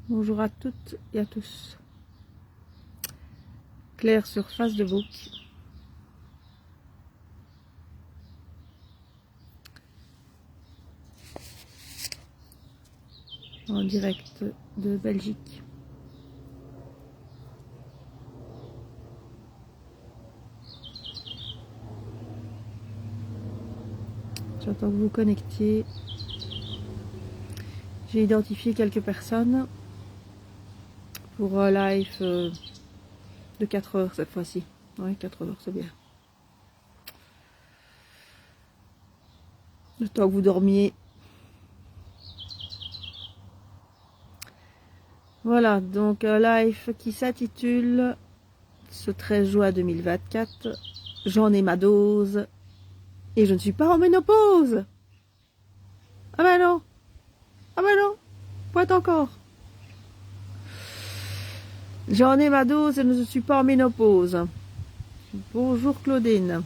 Bonjour à toutes et à tous. Claire sur Facebook. En direct de Belgique. J'attends que vous vous connectiez. J'ai identifié quelques personnes pour un live de 4 heures cette fois-ci. Oui, 4 heures, c'est bien. Le temps que vous dormiez. Voilà, donc un live qui s'intitule ce 13 juin 2024. J'en ai ma dose et je ne suis pas en ménopause. Ah ben non. Ah ben non. Pas encore. J'en ai ma dose et je ne suis pas en ménopause. Bonjour Claudine.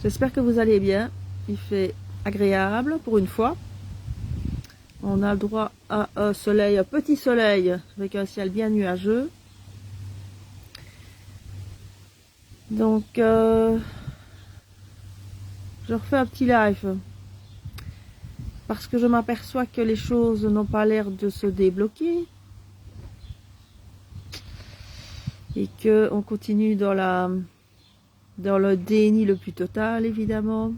J'espère que vous allez bien. Il fait agréable pour une fois. On a le droit à un soleil, un petit soleil avec un ciel bien nuageux. Donc, je refais un petit live parce que je m'aperçois que les choses n'ont pas l'air de se débloquer et que on continue dans le déni le plus total, évidemment,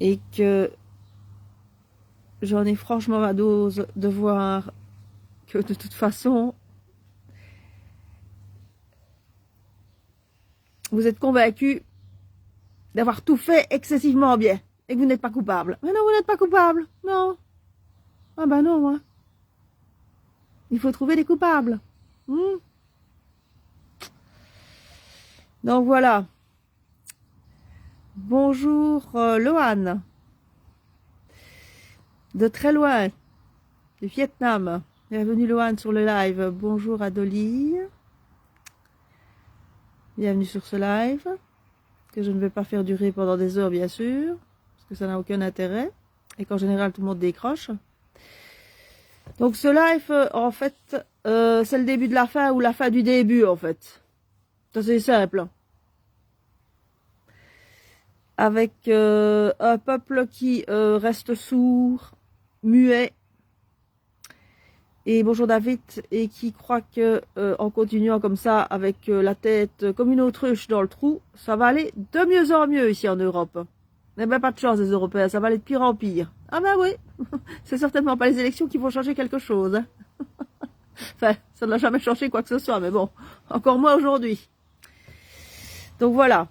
et que j'en ai franchement ma dose de voir que de toute façon vous êtes convaincus d'avoir tout fait excessivement bien et que vous n'êtes pas coupable. Mais non, vous n'êtes pas coupable. Non. Ah ben non, moi. Il faut trouver des coupables. Donc voilà. Bonjour Lohan. De très loin. Du Vietnam. Bienvenue Lohan sur le live. Bonjour Adoli. Bienvenue sur ce live. Que je ne vais pas faire durer pendant des heures, bien sûr. Parce que ça n'a aucun intérêt. Et qu'en général, tout le monde décroche. Donc ce live, en fait, c'est le début de la fin ou la fin du début, en fait. Ça, c'est simple. Avec un peuple qui reste sourd, muet. Et bonjour David, et qui croit que en continuant comme ça, avec la tête comme une autruche dans le trou, ça va aller de mieux en mieux ici en Europe. Eh ben pas de chance les Européens, ça va aller de pire en pire. Ah ben oui, c'est certainement pas les élections qui vont changer quelque chose. Hein. Enfin, ça n'a jamais changé quoi que ce soit, mais bon, encore moins aujourd'hui. Donc voilà.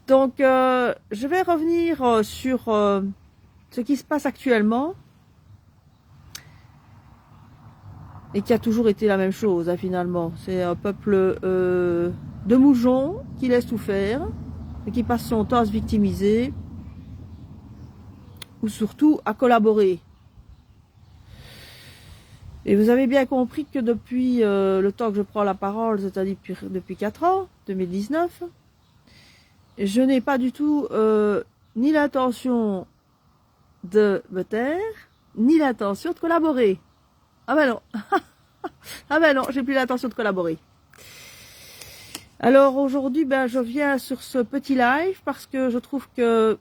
Donc je vais revenir sur ce qui se passe actuellement. Et qui a toujours été la même chose, hein, finalement. C'est un peuple de moujons qui laisse tout faire, et qui passe son temps à se victimiser, ou surtout à collaborer. Et vous avez bien compris que depuis le temps que je prends la parole, c'est-à-dire depuis 4 ans, 2019, je n'ai pas du tout ni l'intention de me taire, ni l'intention de collaborer. Ah ben non. Ah ben non, j'ai plus l'intention de collaborer. Alors aujourd'hui, ben, je viens sur ce petit live parce que je trouve que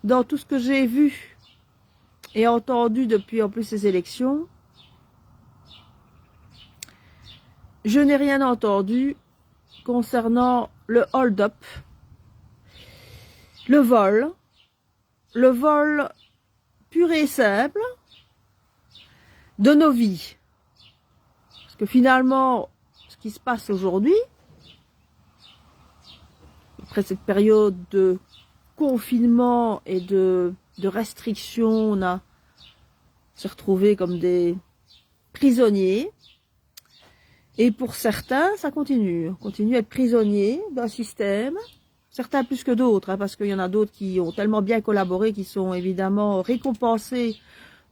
dans tout ce que j'ai vu et entendu depuis en plus ces élections, je n'ai rien entendu concernant le hold-up, le vol pur et simple de nos vies. Parce que finalement, ce qui se passe aujourd'hui, après cette période de confinement et de restrictions, on s'est retrouvés comme des prisonniers. Et pour certains, ça continue. On continue à être prisonniers d'un système. Certains plus que d'autres, hein, parce qu'il y en a d'autres qui ont tellement bien collaboré, qui sont évidemment récompensés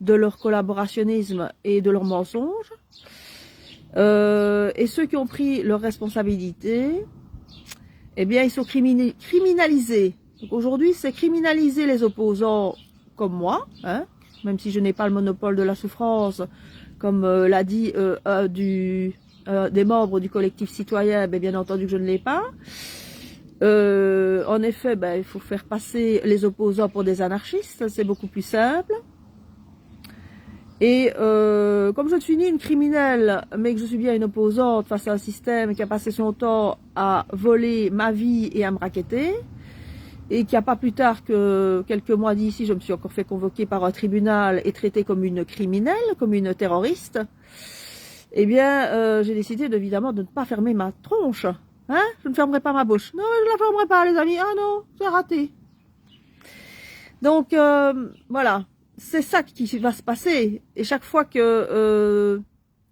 de leur collaborationnisme et de leurs mensonges. Et ceux qui ont pris leurs responsabilités, eh bien, ils sont criminalisés Donc aujourd'hui, c'est criminaliser les opposants comme moi, hein, même si je n'ai pas le monopole de la souffrance, comme l'a dit des membres du collectif citoyen, ben, bien entendu que je ne l'ai pas. En effet, ben, il faut faire passer les opposants pour des anarchistes, c'est beaucoup plus simple. Et comme je ne suis ni une criminelle, mais que je suis bien une opposante face à un système qui a passé son temps à voler ma vie et à me racketter, et qui a pas plus tard que quelques mois d'ici, je me suis encore fait convoquer par un tribunal et traiter comme une criminelle, comme une terroriste, eh bien, j'ai décidé évidemment de ne pas fermer ma tronche. Hein? Je ne fermerai pas ma bouche. Non, je ne la fermerai pas, les amis. Ah non, c'est raté. Donc, voilà. C'est ça qui va se passer. Et chaque fois que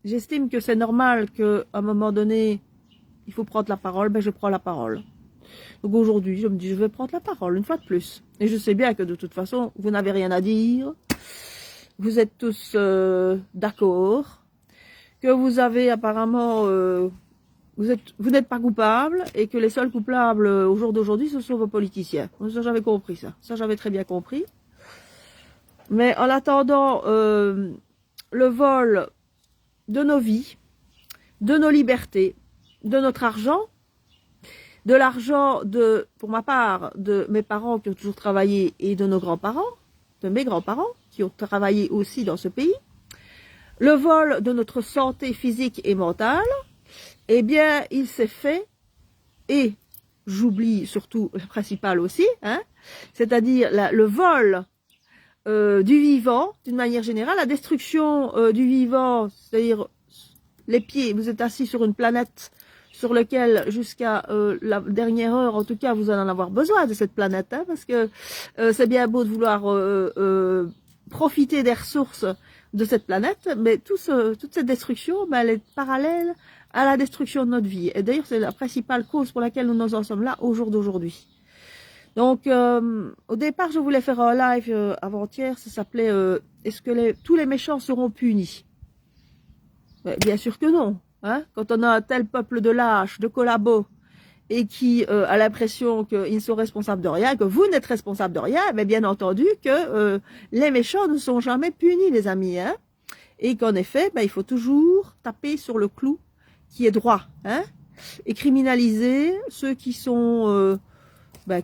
j'estime que c'est normal qu'à un moment donné, il faut prendre la parole, ben je prends la parole. Donc aujourd'hui, je me dis, je vais prendre la parole une fois de plus. Et je sais bien que de toute façon, vous n'avez rien à dire. Vous êtes tous d'accord. Que vous avez apparemment... vous n'êtes pas coupable et que les seuls coupables au jour d'aujourd'hui, ce sont vos politiciens. Ça, j'avais compris ça. Ça, j'avais très bien compris. Mais en attendant, le vol de nos vies, de nos libertés, de notre argent, de l'argent pour ma part, de mes parents qui ont toujours travaillé et de nos grands-parents, de mes grands-parents qui ont travaillé aussi dans ce pays, le vol de notre santé physique et mentale, eh bien, il s'est fait, et j'oublie surtout le principal aussi, hein, c'est-à-dire le vol du vivant, d'une manière générale, la destruction du vivant, c'est-à-dire les pieds, vous êtes assis sur une planète sur laquelle jusqu'à la dernière heure, en tout cas, vous allez en avoir besoin de cette planète, hein, parce que c'est bien beau de vouloir profiter des ressources de cette planète, mais toute cette destruction, ben, elle est parallèle à la destruction de notre vie. Et d'ailleurs, c'est la principale cause pour laquelle nous en sommes là au jour d'aujourd'hui. Donc, au départ, je voulais faire un live avant-hier, ça s'appelait est-ce que tous les méchants seront punis? Mais bien sûr que non. Hein? Quand on a un tel peuple de lâches, de collabos, et qui a l'impression qu'ils sont responsables de rien, que vous n'êtes responsable de rien, mais bien entendu que les méchants ne sont jamais punis, les amis. Hein? Et qu'en effet, ben, il faut toujours taper sur le clou qui est droit. Hein? Et criminaliser ceux qui sont...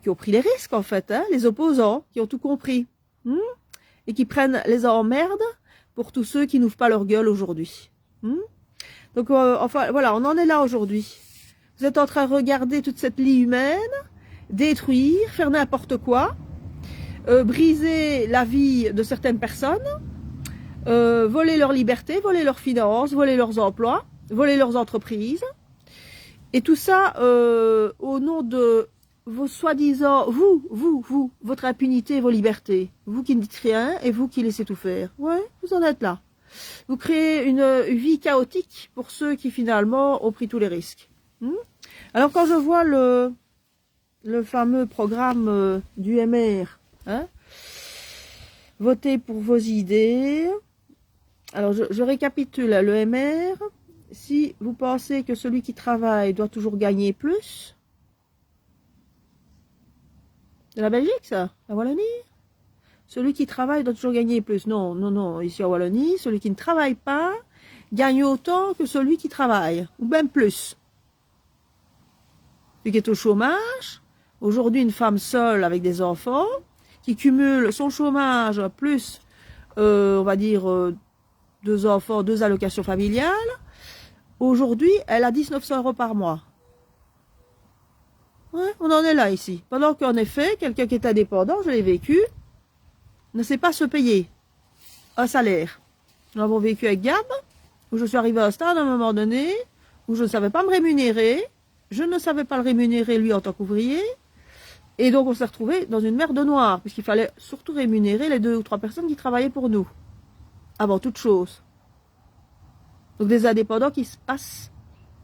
qui ont pris les risques, en fait, hein, les opposants, qui ont tout compris, et qui prennent les emmerdes pour tous ceux qui n'ouvrent pas leur gueule aujourd'hui. Donc, enfin, voilà, on en est là aujourd'hui. Vous êtes en train de regarder toute cette lie humaine, détruire, faire n'importe quoi, briser la vie de certaines personnes, voler leur liberté, voler leurs finances, voler leurs emplois, voler leurs entreprises, et tout ça au nom de... vos soi-disant, vous, votre impunité, vos libertés, vous qui ne dites rien et vous qui laissez tout faire. Ouais, vous en êtes là. Vous créez une vie chaotique pour ceux qui finalement ont pris tous les risques. Alors quand je vois le fameux programme du MR, hein, votez pour vos idées. Alors je récapitule, le MR, si vous pensez que celui qui travaille doit toujours gagner plus, c'est la Belgique, ça, la Wallonie. Celui qui travaille doit toujours gagner plus. Non, non, non, ici en Wallonie, celui qui ne travaille pas gagne autant que celui qui travaille, ou même plus. Celui qui est au chômage, aujourd'hui une femme seule avec des enfants, qui cumule son chômage plus, on va dire, 2 enfants, 2 allocations familiales, aujourd'hui, elle a 1900 € par mois. Ouais, on en est là ici. Pendant qu'en effet, quelqu'un qui est indépendant, je l'ai vécu, ne sait pas se payer un salaire. Nous l'avons vécu avec Gab, où je suis arrivée à un stade à un moment donné, où je ne savais pas me rémunérer, je ne savais pas le rémunérer lui en tant qu'ouvrier, et donc on s'est retrouvé dans une merde noire, puisqu'il fallait surtout rémunérer les 2 ou 3 personnes qui travaillaient pour nous, avant toute chose. Donc des indépendants qui se passent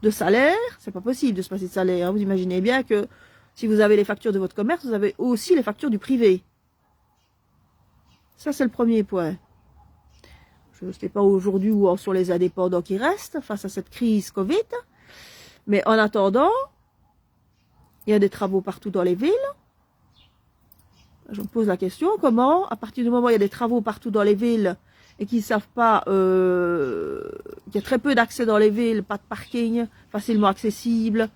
de salaire, c'est pas possible de se passer de salaire. Hein. Vous imaginez bien que si vous avez les factures de votre commerce, vous avez aussi les factures du privé. Ça, c'est le premier point. Je ne sais pas aujourd'hui où en sont les indépendants qui restent face à cette crise Covid. Mais en attendant, il y a des travaux partout dans les villes. Je me pose la question, comment, à partir du moment où il y a des travaux partout dans les villes et qu'ils ne savent pas qu'il y a très peu d'accès dans les villes, pas de parking facilement accessible,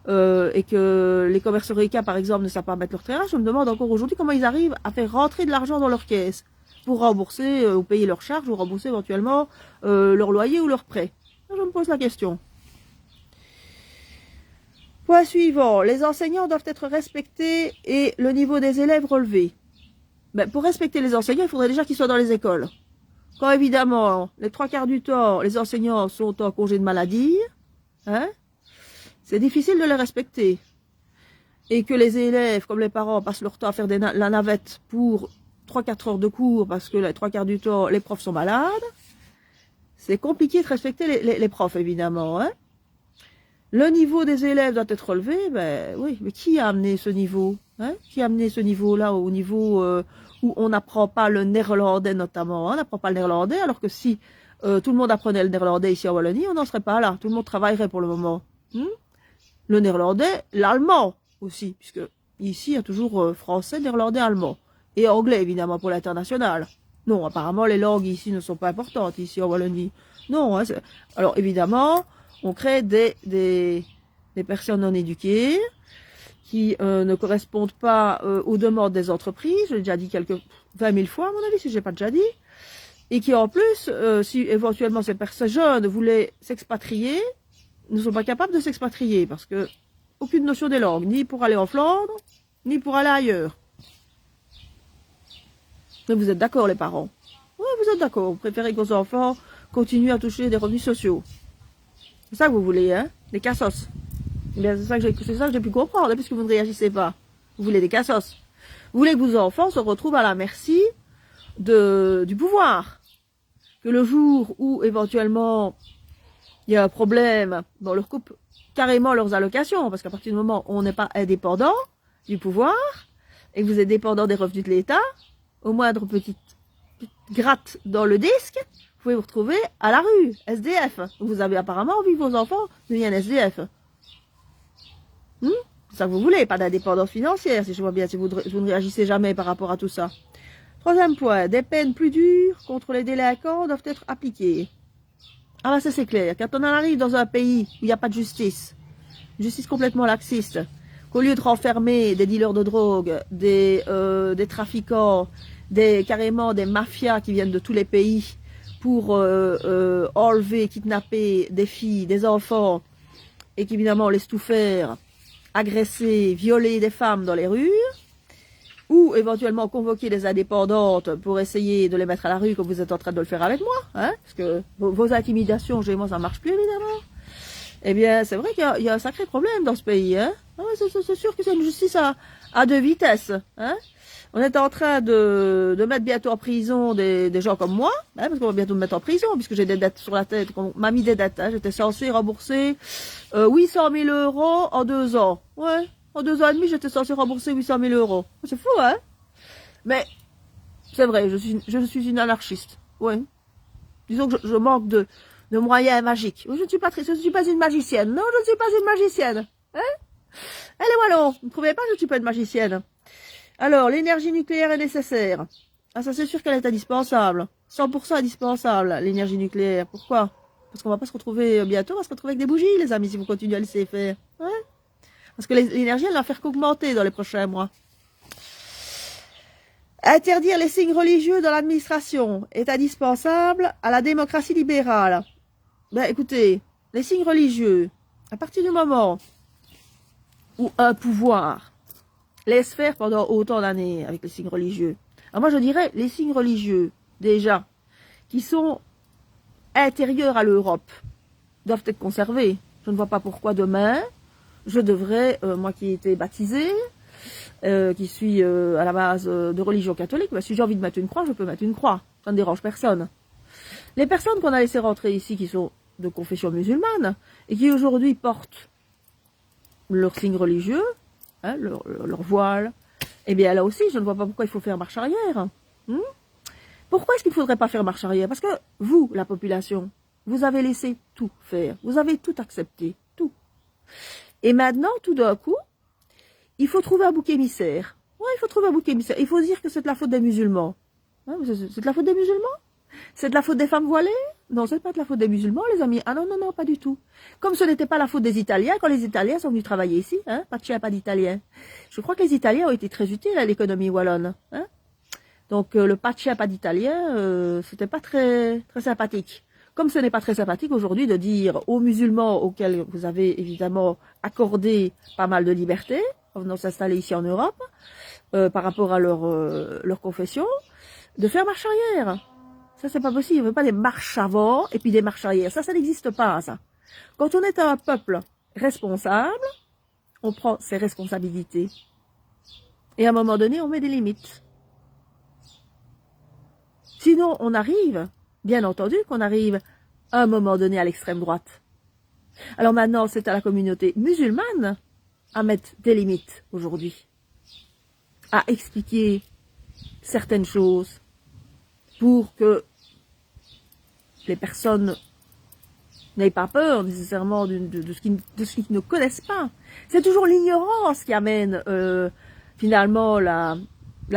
et que les commerces Eureka, par exemple, ne savent pas mettre leur terrain, je me demande encore aujourd'hui comment ils arrivent à faire rentrer de l'argent dans leur caisse pour rembourser ou payer leurs charges ou rembourser éventuellement leur loyer ou leur prêt. Je me pose la question. Point suivant, les enseignants doivent être respectés et le niveau des élèves relevé. Ben, pour respecter les enseignants, il faudrait déjà qu'ils soient dans les écoles. Quand évidemment, les 3/4 du temps, les enseignants sont en congé de maladie, hein, c'est difficile de les respecter. Et que les élèves, comme les parents, passent leur temps à faire la navette pour 3-4 heures de cours parce que les 3/4 du temps, les profs sont malades, c'est compliqué de respecter les profs, évidemment, hein. Le niveau des élèves doit être relevé, ben oui, mais qui a amené ce niveau, hein? Qui a amené ce niveau-là au niveau où on n'apprend pas le néerlandais notamment, hein? On n'apprend pas le néerlandais, alors que si tout le monde apprenait le néerlandais ici en Wallonie, on n'en serait pas là, tout le monde travaillerait pour le moment. Le néerlandais, l'allemand aussi, puisque ici il y a toujours français, néerlandais, allemand, et anglais évidemment pour l'international. Non, apparemment les langues ici ne sont pas importantes ici en Wallonie. Non, hein, alors évidemment, on crée des personnes non éduquées qui ne correspondent pas aux demandes des entreprises. J'ai déjà dit 20 000 fois, à mon avis, si je n'ai pas déjà dit. Et qui, en plus, si éventuellement ces personnes jeunes voulaient s'expatrier, ne sont pas capables de s'expatrier parce que aucune notion des langues, ni pour aller en Flandre, ni pour aller ailleurs. Mais vous êtes d'accord, les parents? Oui, vous êtes d'accord. Vous préférez que vos enfants continuent à toucher des revenus sociaux. C'est ça que vous voulez, hein? Des cassos. Eh bien, c'est ça que j'ai pu comprendre, puisque vous ne réagissez pas. Vous voulez des cassos. Vous voulez que vos enfants se retrouvent à la merci du pouvoir. Que le jour où, éventuellement, il y a un problème, bon, on leur coupe carrément leurs allocations, parce qu'à partir du moment où on n'est pas indépendant du pouvoir, et que vous êtes dépendant des revenus de l'État, au moindre petite gratte dans le disque, vous pouvez vous retrouver à la rue, SDF. Vous avez apparemment envie que vos enfants deviennent SDF. C'est ça que vous voulez, pas d'indépendance financière, si je vois bien, si vous ne réagissez jamais par rapport à tout ça. Troisième point, des peines plus dures contre les délinquants doivent être appliquées. Ah ben ça c'est clair, quand on en arrive dans un pays où il n'y a pas de justice, justice complètement laxiste, qu'au lieu de renfermer des dealers de drogue, des trafiquants, carrément des mafias qui viennent de tous les pays, pour enlever, kidnapper des filles, des enfants, et qu'évidemment on laisse tout faire, agresser, violer des femmes dans les rues, ou éventuellement convoquer des indépendantes pour essayer de les mettre à la rue comme vous êtes en train de le faire avec moi, hein, parce que vos intimidations chez moi ça marche plus évidemment. Eh bien c'est vrai qu'il y a un sacré problème dans ce pays, hein. Ah ouais, c'est sûr que c'est une justice à deux vitesses, hein. On est en train de mettre bientôt en prison des gens comme moi, hein, parce qu'on va bientôt me mettre en prison, puisque j'ai des dettes sur la tête, on m'a mis des dettes, hein. J'étais censé rembourser 800 000 € en 2 ans. Ouais, en 2 ans et demi, j'étais censé rembourser 800 000 €. C'est fou, hein? Mais, c'est vrai, je suis une anarchiste, ouais. Disons que je manque de moyens magiques. Je ne suis pas une magicienne. Non, je ne suis pas une magicienne. Hein? Allez, voilà, vous ne trouvez pas que je ne suis pas une magicienne? Alors, l'énergie nucléaire est nécessaire. Ah, ça c'est sûr qu'elle est indispensable. 100% indispensable, l'énergie nucléaire. Pourquoi? Parce qu'on va pas se retrouver bientôt, on va se retrouver avec des bougies, les amis, si vous continuez à laisser faire. Ouais? Parce que l'énergie, elle va faire qu'augmenter dans les prochains mois. Interdire les signes religieux dans l'administration est indispensable à la démocratie libérale. Ben, écoutez, les signes religieux, à partir du moment où un pouvoir laisse faire pendant autant d'années avec les signes religieux. Alors moi je dirais les signes religieux, déjà, qui sont intérieurs à l'Europe, doivent être conservés. Je ne vois pas pourquoi demain, je devrais, moi qui ai été baptisée, qui suis à la base de religion catholique, ben, si j'ai envie de mettre une croix, je peux mettre une croix. Ça ne dérange personne. Les personnes qu'on a laissées rentrer ici, qui sont de confession musulmane, et qui aujourd'hui portent leurs signes religieux, hein, leur voile, eh bien là aussi, je ne vois pas pourquoi il faut faire marche arrière. Pourquoi est-ce qu'il ne faudrait pas faire marche arrière? Parce que vous, la population, vous avez laissé tout faire. Vous avez tout accepté, tout. Et maintenant, tout d'un coup, il faut trouver un bouc émissaire. Ouais, il faut trouver un bouc émissaire. Il faut dire que c'est de la faute des musulmans. Hein, c'est de la faute des musulmans? C'est de la faute des femmes voilées? Non, c'est pas de la faute des musulmans, les amis. Ah non, non, non, pas du tout. Comme ce n'était pas la faute des Italiens, quand les Italiens sont venus travailler ici, hein, pas de chien, pas d'Italiens. Je crois que les Italiens ont été très utiles à l'économie wallonne. Hein. Donc le pas de chien, pas d'Italiens, c'était pas très, très sympathique. Comme ce n'est pas très sympathique aujourd'hui de dire aux musulmans auxquels vous avez évidemment accordé pas mal de liberté, en venant s'installer ici en Europe, par rapport à leur confession, de faire marche arrière. Ça, c'est pas possible. Il ne veut pas des marches avant et puis des marches arrière. Ça n'existe pas, ça. Quand on est un peuple responsable, on prend ses responsabilités. Et à un moment donné, on met des limites. Sinon, on arrive, bien entendu, qu'on arrive à un moment donné à l'extrême droite. Alors maintenant, c'est à la communauté musulmane à mettre des limites aujourd'hui. À expliquer certaines choses pour que les personnes n'aient pas peur nécessairement de ce qu'ils ne connaissent pas. C'est toujours l'ignorance qui amène finalement la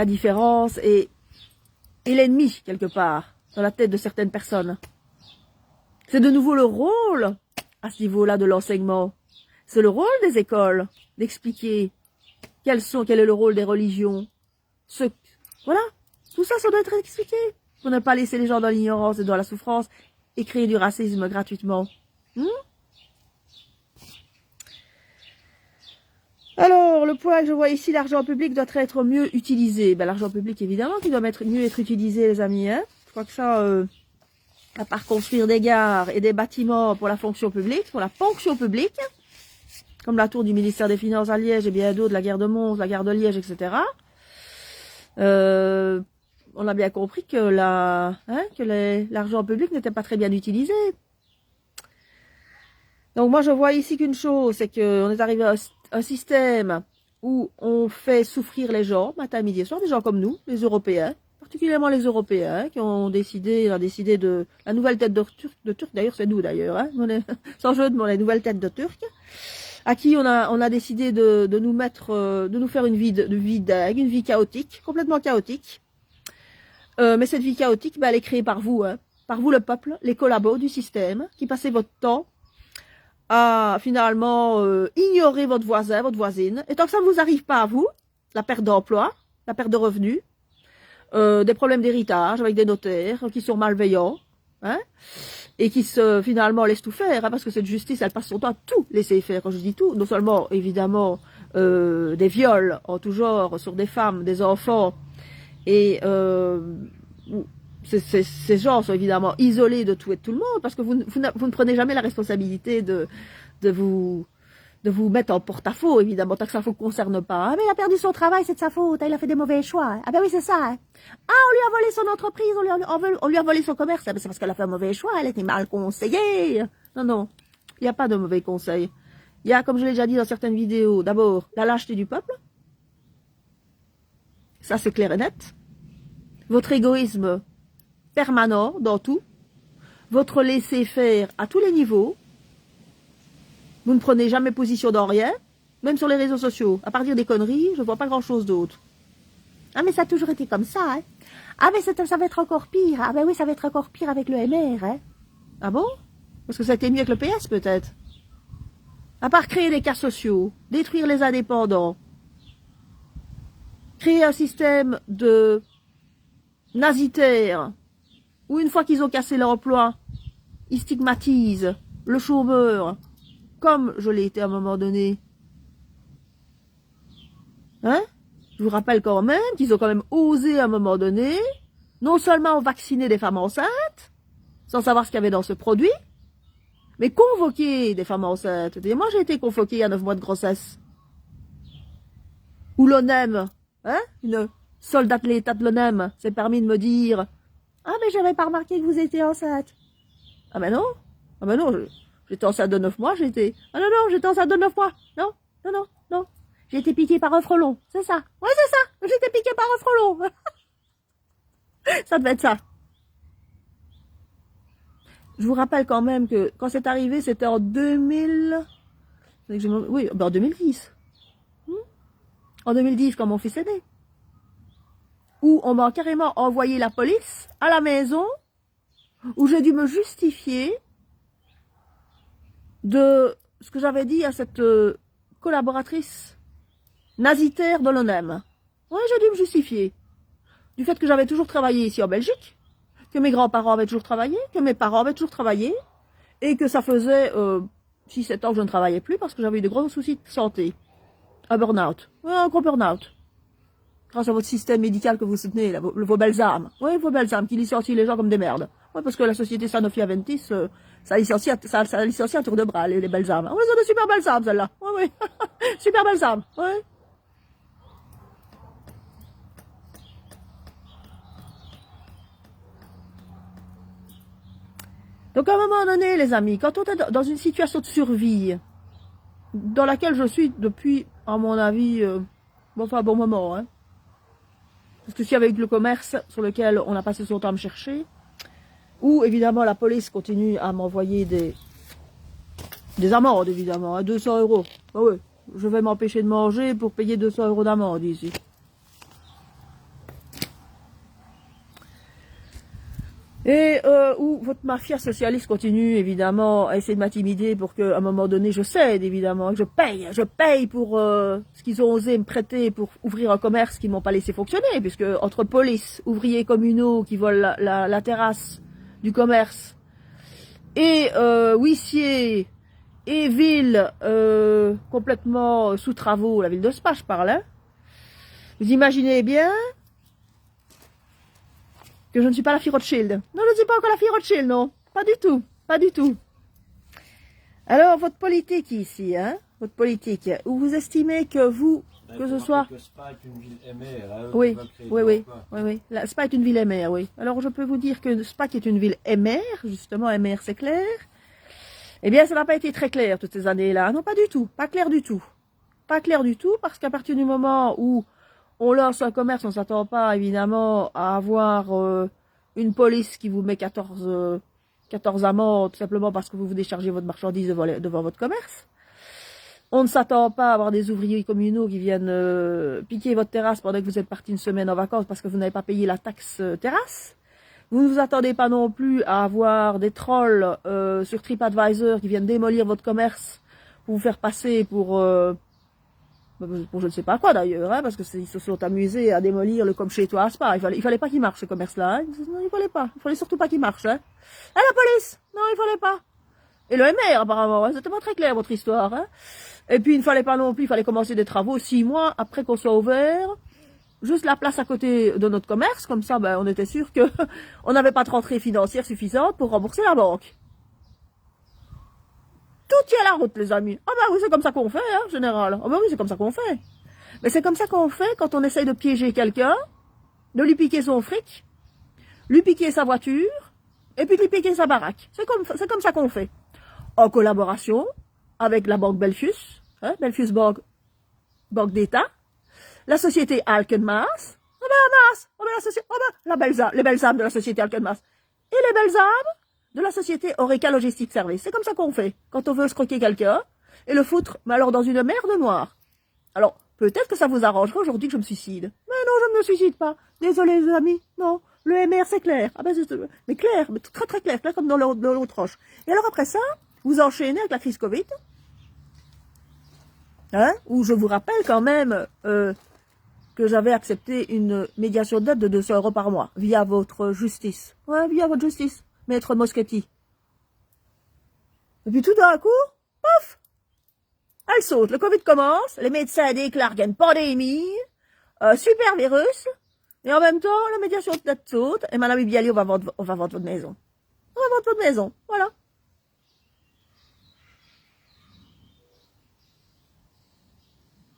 différence et l'ennemi quelque part dans la tête de certaines personnes. C'est de nouveau le rôle à ce niveau-là de l'enseignement. C'est le rôle des écoles d'expliquer quel est le rôle des religions. Voilà, tout ça, ça doit être expliqué. Pour ne pas laisser les gens dans l'ignorance et dans la souffrance et créer du racisme gratuitement. Alors, le point que je vois ici, l'argent public doit être mieux utilisé. Ben, l'argent public, évidemment, qui doit mieux être utilisé, les amis. Hein. Je crois que ça, à part construire des gares et des bâtiments pour la fonction publique, pour la ponction publique, comme la tour du ministère des Finances à Liège et bien d'autres, la gare de Mons, la gare de Liège, etc., on a bien compris que l'argent public n'était pas très bien utilisé. Donc moi je vois ici qu'une chose, c'est qu'on est arrivé à un système où on fait souffrir les gens, matin, midi et soir, des gens comme nous, les Européens, particulièrement les Européens, qui ont décidé de la nouvelle tête de Turc, d'ailleurs c'est nous d'ailleurs, hein, sans jeu de mots, la nouvelle tête de Turc, à qui on a décidé de nous faire une vie dingue, une vie chaotique, complètement chaotique. Mais cette vie chaotique, elle est créée par vous, hein, par vous le peuple, les collabos du système, qui passez votre temps à finalement ignorer votre voisin, votre voisine. Et tant que ça ne vous arrive pas à vous, la perte d'emploi, la perte de revenus, des problèmes d'héritage avec des notaires qui sont malveillants, hein, et qui finalement laissent tout faire, hein, parce que cette justice, elle passe son temps à tout laisser faire. Quand je dis tout, non seulement évidemment des viols en tout genre sur des femmes, des enfants, et ces gens sont évidemment isolés de tout et de tout le monde, parce que vous ne prenez jamais la responsabilité de vous mettre en porte-à-faux, évidemment, tant que ça ne vous concerne pas. Ah, mais il a perdu son travail, c'est de sa faute, hein, il a fait des mauvais choix. Ah ben oui, c'est ça. Hein. Ah, on lui a volé son entreprise, on lui a volé son commerce. Ah, ben c'est parce qu'elle a fait un mauvais choix, elle était mal conseillée. Non, non, il n'y a pas de mauvais conseil. Il y a, comme je l'ai déjà dit dans certaines vidéos, d'abord, la lâcheté du peuple. Ça, c'est clair et net. Votre égoïsme permanent dans tout. Votre laisser-faire à tous les niveaux. Vous ne prenez jamais position dans rien, même sur les réseaux sociaux. À part dire des conneries, je ne vois pas grand-chose d'autre. Ah, mais ça a toujours été comme ça, hein. Ah, mais ça va être encore pire. Ah, ben oui, ça va être encore pire avec le MR, hein. Ah bon? Parce que ça a été mieux avec le PS, peut-être. À part créer des cas sociaux, détruire les indépendants, créer un système de nazitaire, où une fois qu'ils ont cassé l'emploi, ils stigmatisent le chômeur, comme je l'ai été à un moment donné. Hein? Je vous rappelle quand même qu'ils ont quand même osé à un moment donné, non seulement vacciner des femmes enceintes, sans savoir ce qu'il y avait dans ce produit, mais convoquer des femmes enceintes. Et moi, j'ai été convoquée à 9 mois de grossesse. Où l'ONEM, hein, une soldate de l'État de l'ONEM, s'est permis de me dire « Ah, mais j'avais pas remarqué que vous étiez enceinte. » Ah, ben non. Ah, ben non, j'étais enceinte de 9 mois, j'étais... Ah non, non, j'étais enceinte de 9 mois. Non, non, non, non. J'ai été piquée par un frelon. C'est ça. Ouais, c'est ça. J'ai été piquée par un frelon. Ça devait être ça. Je vous rappelle quand même que quand c'est arrivé, c'était en 2000... Oui, ben en 2010. En 2010, quand mon fils est né. où on m'a carrément envoyé la police à la maison, où j'ai dû me justifier de ce que j'avais dit à cette collaboratrice nazitaire de l'ONEM. Oui, j'ai dû me justifier du fait que j'avais toujours travaillé ici en Belgique, que mes grands-parents avaient toujours travaillé, que mes parents avaient toujours travaillé, et que ça faisait 6-7 ans que je ne travaillais plus parce que j'avais eu de gros soucis de santé. Un burn-out. Oui, un gros burn-out. Grâce à votre système médical que vous soutenez, là, vos belles âmes. Oui, vos belles âmes qui licencient les gens comme des merdes. Oui, parce que la société Sanofi Aventis, ça licencie à tour de bras, les belles âmes. Oui, c'est de super belles âmes, celles-là. Oui, oui. Super belles âmes. Oui. Donc, à un moment donné, les amis, quand on est dans une situation de survie, dans laquelle je suis depuis, à mon avis, un bon moment, hein. Parce que si avec le commerce sur lequel on a passé son temps à me chercher, ou évidemment la police continue à m'envoyer des amendes, évidemment, à 200 €. Ah ouais, je vais m'empêcher de manger pour payer 200 € d'amende ici. Et où votre mafia socialiste continue évidemment à essayer de m'intimider pour qu'à un moment donné je cède évidemment, que je paye pour ce qu'ils ont osé me prêter pour ouvrir un commerce qu'ils m'ont pas laissé fonctionner, puisque entre police, ouvriers communaux qui volent la terrasse du commerce, et huissiers et ville complètement sous travaux, la ville de Spa je parle, hein. Vous imaginez bien que je ne suis pas la fille Rothschild. Non, je ne suis pas encore la fille Rothschild, non. Pas du tout. Pas du tout. Alors, votre politique ici, hein, votre politique, où vous estimez que vous, que ce soit... Que Spa est une ville émère, hein, oui, oui. Spa est une ville émère, oui. Alors, je peux vous dire que Spa qui est une ville émère, justement, émère, c'est clair. Eh bien, ça n'a pas été très clair toutes ces années-là. Non, pas du tout. Pas clair du tout. Pas clair du tout, parce qu'à partir du moment où on lance un commerce, on ne s'attend pas évidemment à avoir une police qui vous met 14 amendes tout simplement parce que vous vous déchargez votre marchandise devant votre commerce. On ne s'attend pas à avoir des ouvriers communaux qui viennent piquer votre terrasse pendant que vous êtes parti une semaine en vacances parce que vous n'avez pas payé la taxe terrasse. Vous ne vous attendez pas non plus à avoir des trolls sur TripAdvisor qui viennent démolir votre commerce pour vous faire passer pour je ne sais pas quoi d'ailleurs, hein, parce que ils se sont amusés à démolir le comme chez toi à Spa. Il fallait pas qu'il marche ce commerce-là. Hein. Non, il fallait surtout pas qu'il marche. Hein. Ah, la police, non, il fallait pas. Et le MR apparemment, hein, c'était pas très clair votre histoire. Hein. Et puis il ne fallait pas non plus, il fallait commencer des travaux 6 mois après qu'on soit ouvert. Juste la place à côté de notre commerce, comme ça, ben, on était sûr que on n'avait pas de rentrée financière suffisante pour rembourser la banque. Tout tient la route, les amis. Ah bah oui, c'est comme ça qu'on fait, hein, en général. Ah bah oui, c'est comme ça qu'on fait. Mais c'est comme ça qu'on fait quand on essaye de piéger quelqu'un, de lui piquer son fric, lui piquer sa voiture, et puis lui piquer sa baraque. C'est comme ça qu'on fait. En collaboration avec la banque Belfius, hein, Belfius Banque d'État, la société Alkenmaas, oh ben Maas, oh ben la société, oh ben les belles âmes de la société Alkenmaas, et les belles âmes de la société Oreca Logistic Service. C'est comme ça qu'on fait quand on veut escroquer quelqu'un et le foutre, mais alors dans une mer de noir. Alors, peut-être que ça vous arrangerait aujourd'hui que je me suicide. Mais non, je ne me suicide pas. Désolé les amis, non. Le MR c'est clair. Ah ben mais clair, mais très très clair, clair comme dans l'autre roche. Et alors après ça, vous enchaînez avec la crise Covid. Hein, où je vous rappelle quand même que j'avais accepté une médiation d'aide de 200 € par mois via votre justice. Ouais, via votre justice. Maître Moschetti. Et puis tout d'un coup, pouf, elle saute. Le Covid commence, les médecins déclarent qu'il y a une pandémie, super virus, et en même temps, la médiation de dette saute, et madame Bialy, on va vendre votre maison. On va vendre votre maison, voilà.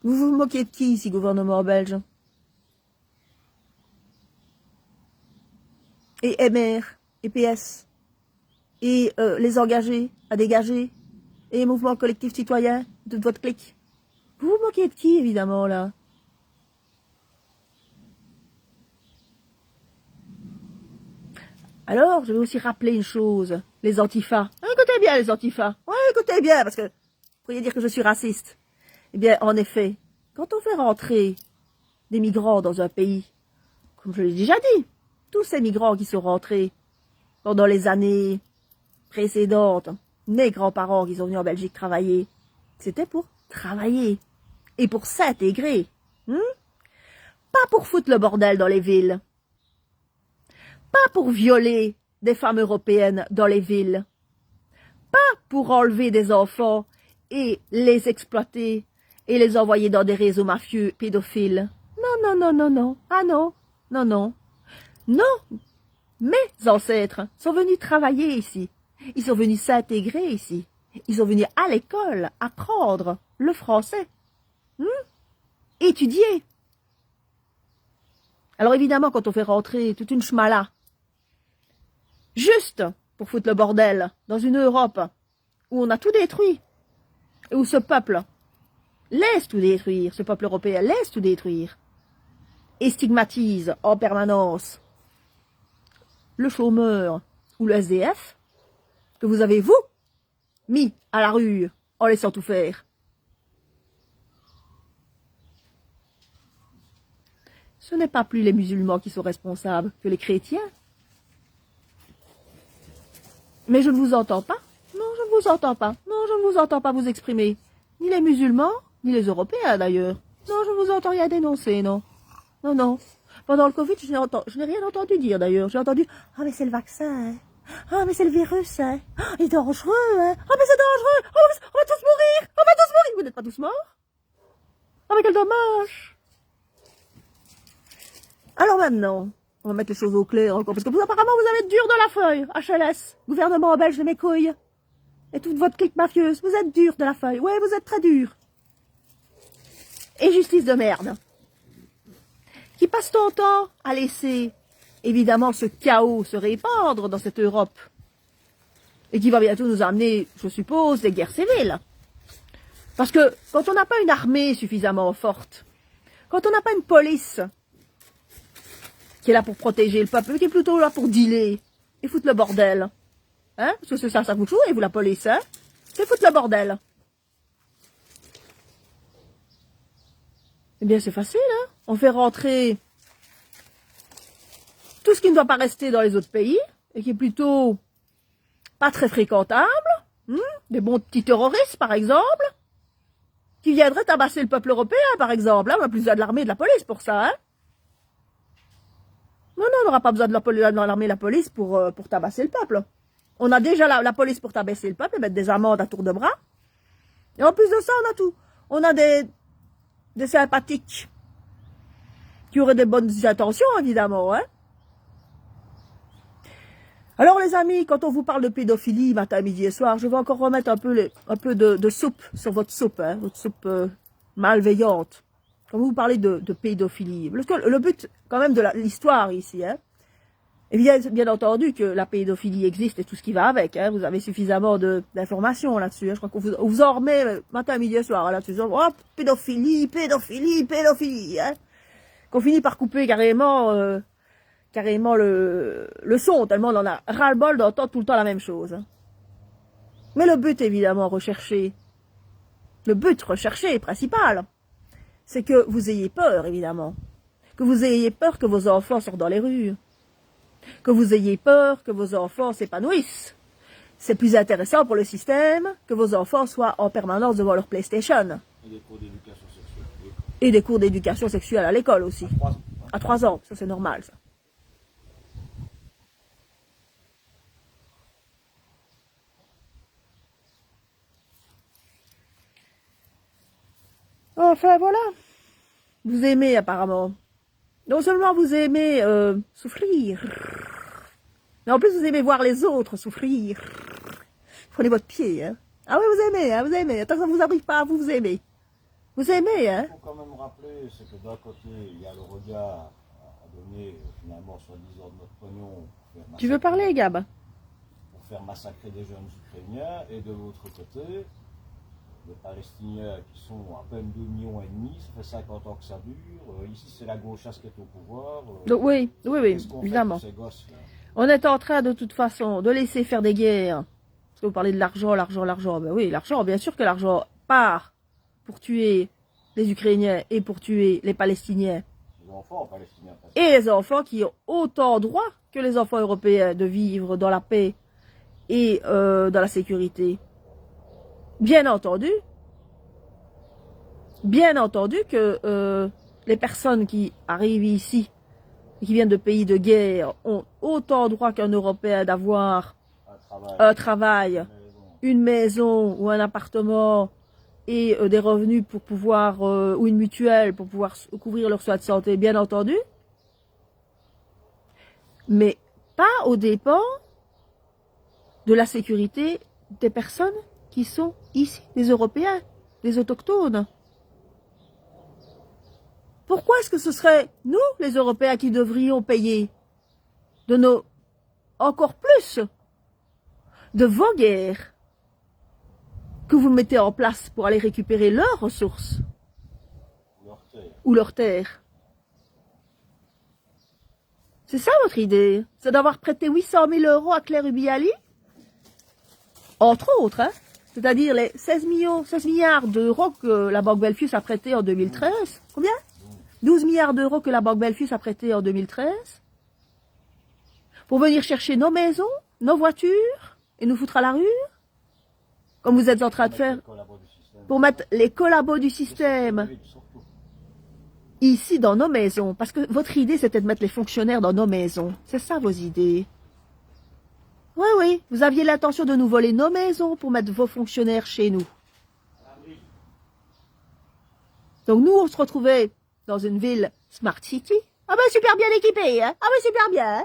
Vous vous moquez de qui ici, gouvernement belge? Et MR, et PS, et les engagés à dégager, et les mouvements collectifs citoyens de votre clique. Vous vous moquez de qui, évidemment, là? Alors, je vais aussi rappeler une chose. Les antifas. Écoutez bien, les antifas. Ouais, écoutez bien, parce que vous pourriez dire que je suis raciste. Eh bien, en effet, quand on fait rentrer des migrants dans un pays, comme je l'ai déjà dit, tous ces migrants qui sont rentrés pendant les années précédentes, mes grands-parents qui sont venus en Belgique travailler, c'était pour travailler et pour s'intégrer. Pas pour foutre le bordel dans les villes. Pas pour violer des femmes européennes dans les villes. Pas pour enlever des enfants et les exploiter et les envoyer dans des réseaux mafieux pédophiles. Non, non, non, non, non. Ah non, non, non. Non, mes ancêtres sont venus travailler ici. Ils sont venus s'intégrer ici. Ils sont venus à l'école apprendre le français. Étudier. Alors évidemment, quand on fait rentrer toute une schmala, juste pour foutre le bordel dans une Europe où on a tout détruit, et où ce peuple laisse tout détruire, ce peuple européen laisse tout détruire, et stigmatise en permanence le chômeur ou le SDF, que vous avez, vous, mis à la rue en laissant tout faire. Ce n'est pas plus les musulmans qui sont responsables que les chrétiens. Mais je ne vous entends pas. Non, je ne vous entends pas. Non, je ne vous entends pas vous exprimer. Ni les musulmans, ni les Européens d'ailleurs. Non, je ne vous entends rien dénoncer, non. Non, non. Pendant le Covid, je n'ai rien entendu dire d'ailleurs. J'ai entendu « Ah, mais c'est le vaccin, hein. Ah, mais c'est le virus, hein. Ah, il est dangereux, hein. Ah, mais c'est dangereux. Oh, on va tous mourir. On va tous mourir. » Vous n'êtes pas tous morts? Ah, mais quel dommage. Alors maintenant, on va mettre les choses au clair encore, parce que vous, apparemment, vous allez être dur de la feuille, HLS, gouvernement belge de mes couilles, et toute votre clique mafieuse, vous êtes dur de la feuille, ouais, vous êtes très dur. Et justice de merde, qui passe ton temps à laisser, évidemment, ce chaos se répandre dans cette Europe, et qui va bientôt nous amener, je suppose, des guerres civiles. Parce que quand on n'a pas une armée suffisamment forte, quand on n'a pas une police qui est là pour protéger le peuple, mais qui est plutôt là pour dealer et foutre le bordel. Hein? Parce que c'est ça vous joue, et vous la police, hein? C'est foutre le bordel. Eh bien, c'est facile, hein? On fait rentrer tout ce qui ne doit pas rester dans les autres pays, et qui est plutôt pas très fréquentable. Des bons petits terroristes, par exemple, qui viendraient tabasser le peuple européen, par exemple. Là, on a plus besoin de l'armée et de la police pour ça, hein? Non, non, on n'aura pas besoin de l'armée et la police pour tabasser le peuple. On a déjà la police pour tabasser le peuple, mettre des amendes à tour de bras. Et en plus de ça, on a tout. On a des sympathiques qui auraient des bonnes intentions, évidemment. Hein. Alors, les amis, quand on vous parle de pédophilie, matin, midi et soir, je vais encore remettre un peu de soupe sur votre soupe, hein, votre soupe malveillante. Quand vous parlez de pédophilie, parce que le but quand même de l'histoire ici, hein, et bien entendu que la pédophilie existe et tout ce qui va avec, hein, vous avez suffisamment d'informations là-dessus, hein, je crois qu'on vous en remet matin, midi et soir là-dessus, oh, pédophilie, pédophilie, pédophilie, hein, qu'on finit par couper carrément le son, tellement on en a ras-le-bol d'entendre tout le temps la même chose. Hein. Mais le but évidemment recherché, principal, c'est que vous ayez peur, évidemment. Que vous ayez peur que vos enfants sortent dans les rues. Que vous ayez peur que vos enfants s'épanouissent. C'est plus intéressant pour le système que vos enfants soient en permanence devant leur PlayStation. Et des cours d'éducation sexuelle. Et des cours d'éducation sexuelle à l'école aussi. À 3 ans, ça c'est normal, ça. Enfin, voilà. Vous aimez, apparemment. Non seulement vous aimez souffrir, mais en plus vous aimez voir les autres souffrir. Prenez votre pied, hein. Ah oui, vous aimez, hein, vous aimez. Tant que ça ne vous arrive pas, vous aimez. Vous aimez, hein. Il faut quand même rappeler, c'est que d'un côté, il y a le regard à donner, finalement, soi-disant de notre pognon. Tu veux parler, Gab? Pour faire massacrer des jeunes Ukrainiens, et de l'autre côté, les Palestiniens qui sont à peine 2,5 millions, ça fait 50 ans que ça dure. Ici, c'est la gauchasse qui est au pouvoir. Donc, oui, évidemment. Ces gosses, là on est en train, de toute façon, de laisser faire des guerres. Parce que vous parlez de l'argent. Ben oui, l'argent, bien sûr que l'argent part pour tuer les Ukrainiens et pour tuer les Palestiniens. Les enfants palestiniens. Et les enfants qui ont autant droit que les enfants européens de vivre dans la paix et dans la sécurité. Bien entendu que les personnes qui arrivent ici et qui viennent de pays de guerre ont autant droit qu'un Européen d'avoir un travail, une maison ou un appartement et des revenus pour pouvoir, ou une mutuelle pour pouvoir couvrir leurs soins de santé, bien entendu, mais pas aux dépens de la sécurité des personnes qui sont ici, les Européens, les autochtones. Pourquoi est-ce que ce serait nous, les Européens, qui devrions payer de nos, encore plus, de vos guerres que vous mettez en place pour aller récupérer leurs ressources ou leurs terres? C'est ça votre idée? C'est d'avoir prêté 800 000 € à Claire Rubiali? Entre autres, hein? C'est-à-dire les 16 milliards d'euros que la Banque Belfius a prêté en 2013. Combien? 12 milliards d'euros que la Banque Belfius a prêté en 2013. Pour venir chercher nos maisons, nos voitures, et nous foutre à la rue? Comme vous êtes en train de faire. Pour mettre les collabos du système ici dans nos maisons. Parce que votre idée, c'était de mettre les fonctionnaires dans nos maisons. C'est ça vos idées. Oui, oui, vous aviez l'intention de nous voler nos maisons pour mettre vos fonctionnaires chez nous. Donc nous, on se retrouvait dans une ville Smart City. Ah ben super bien équipée, hein? Ah ben super bien, hein?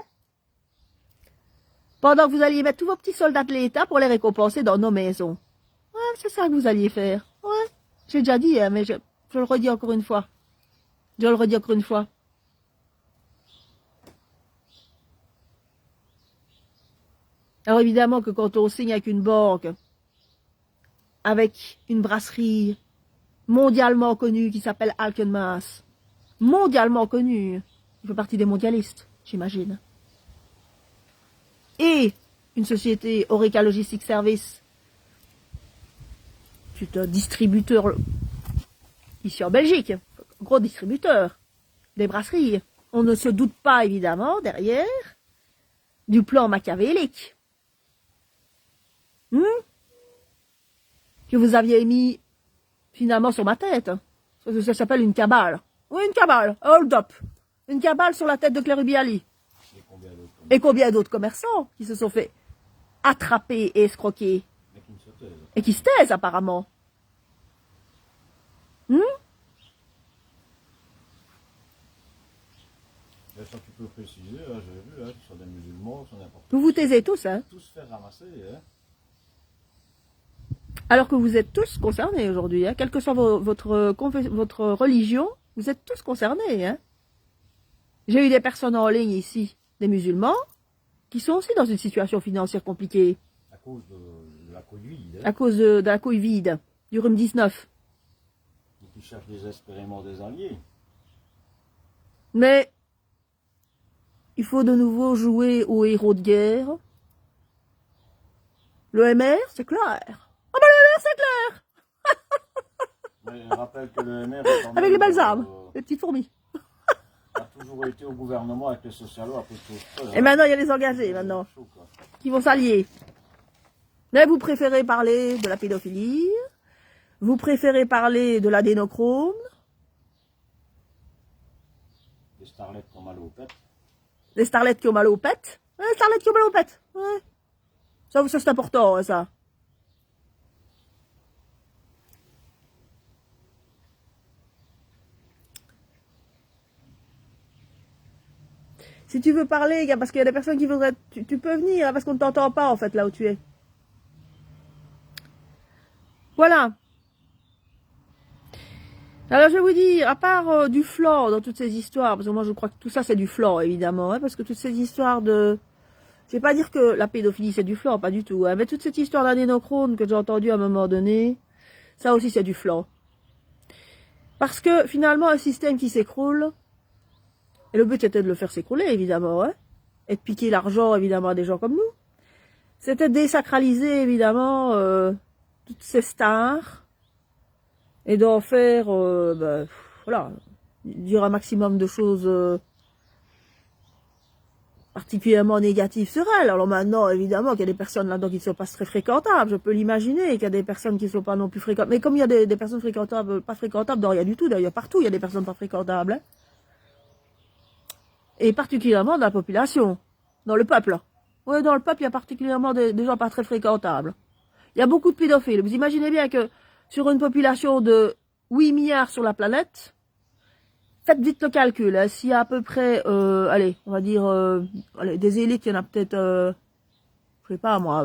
Pendant que vous alliez mettre tous vos petits soldats de l'État pour les récompenser dans nos maisons. Ouais, c'est ça que vous alliez faire. Ouais, j'ai déjà dit, hein, mais je le redis encore une fois. Je le redis encore une fois. Alors évidemment que quand on signe avec une banque, avec une brasserie mondialement connue qui s'appelle Alkenmaas, mondialement connue, il fait partie des mondialistes, j'imagine, et une société Orica Logistic Service, c'est un distributeur ici en Belgique, gros distributeur des brasseries. On ne se doute pas évidemment derrière du plan machiavélique que vous aviez mis finalement sur ma tête. Ça s'appelle une cabale. Oui, une cabale, hold up. Une cabale sur la tête de Claire Rubiali. Et combien d'autres commerçants qui se sont fait attraper et escroquer. Et qui se taisent apparemment. Ça, tu peux préciser, hein, j'ai vu, hein, sur des musulmans, sur n'importe Vous vous taisez tous, hein? Tous faire ramasser, hein. Alors que vous êtes tous concernés aujourd'hui, hein? Quelle que soit votre religion, vous êtes tous concernés, hein? J'ai eu des personnes en ligne ici, des musulmans, qui sont aussi dans une situation financière compliquée. À cause de la Covid. Hein. À cause de la Covid, du rhume 19. Et qui cherchent désespérément des alliés. Mais il faut de nouveau jouer aux héros de guerre. Le MR, c'est clair. Ah ben le MR, c'est clair. Mais je rappelle que le MR est quand même, avec les belles armes, les petites fourmis. A toujours été au gouvernement avec les socialos à peu de choses près. Et maintenant, il y a les engagés, maintenant, qui vont s'allier. Mais vous préférez parler de la pédophilie, vous préférez parler de l'adénochrome. Les starlettes qui ont mal aux pètes. Les starlettes qui ont mal aux pètes. Ouais, les starlettes qui ont mal aux pètes. Ouais. Ça c'est important, hein, ça. Si tu veux parler, parce qu'il y a des personnes qui voudraient... Tu peux venir, hein, parce qu'on ne t'entend pas, en fait, là où tu es. Voilà. Alors, je vais vous dire, à part du flan dans toutes ces histoires, parce que moi, je crois que tout ça, c'est du flan, évidemment, hein, parce que toutes ces histoires de... Je vais pas dire que la pédophilie, c'est du flan, pas du tout, hein, mais toute cette histoire d'adénochrome que j'ai entendue à un moment donné, ça aussi, c'est du flan. Parce que, finalement, un système qui s'écroule... Et le but était de le faire s'écrouler, évidemment, hein, et de piquer l'argent, évidemment, à des gens comme nous. C'était de désacraliser, évidemment, toutes ces stars, et d'en faire, voilà, dire un maximum de choses particulièrement négatives sur elle. Alors maintenant, évidemment, qu'il y a des personnes là-dedans qui ne sont pas très fréquentables. Je peux l'imaginer qu'il y a des personnes qui ne sont pas non plus fréquentables. Mais comme il y a des personnes fréquentables, pas fréquentables, dans rien du tout, d'ailleurs, partout, il y a des personnes pas fréquentables. Hein. Et particulièrement dans la population, dans le peuple. Oui, dans le peuple, il y a particulièrement des gens pas très fréquentables. Il y a beaucoup de pédophiles. Vous imaginez bien que sur une population de 8 milliards sur la planète, faites vite le calcul. Hein, s'il y a à peu près, allez, on va dire, allez, des élites, il y en a peut-être, je sais pas moi,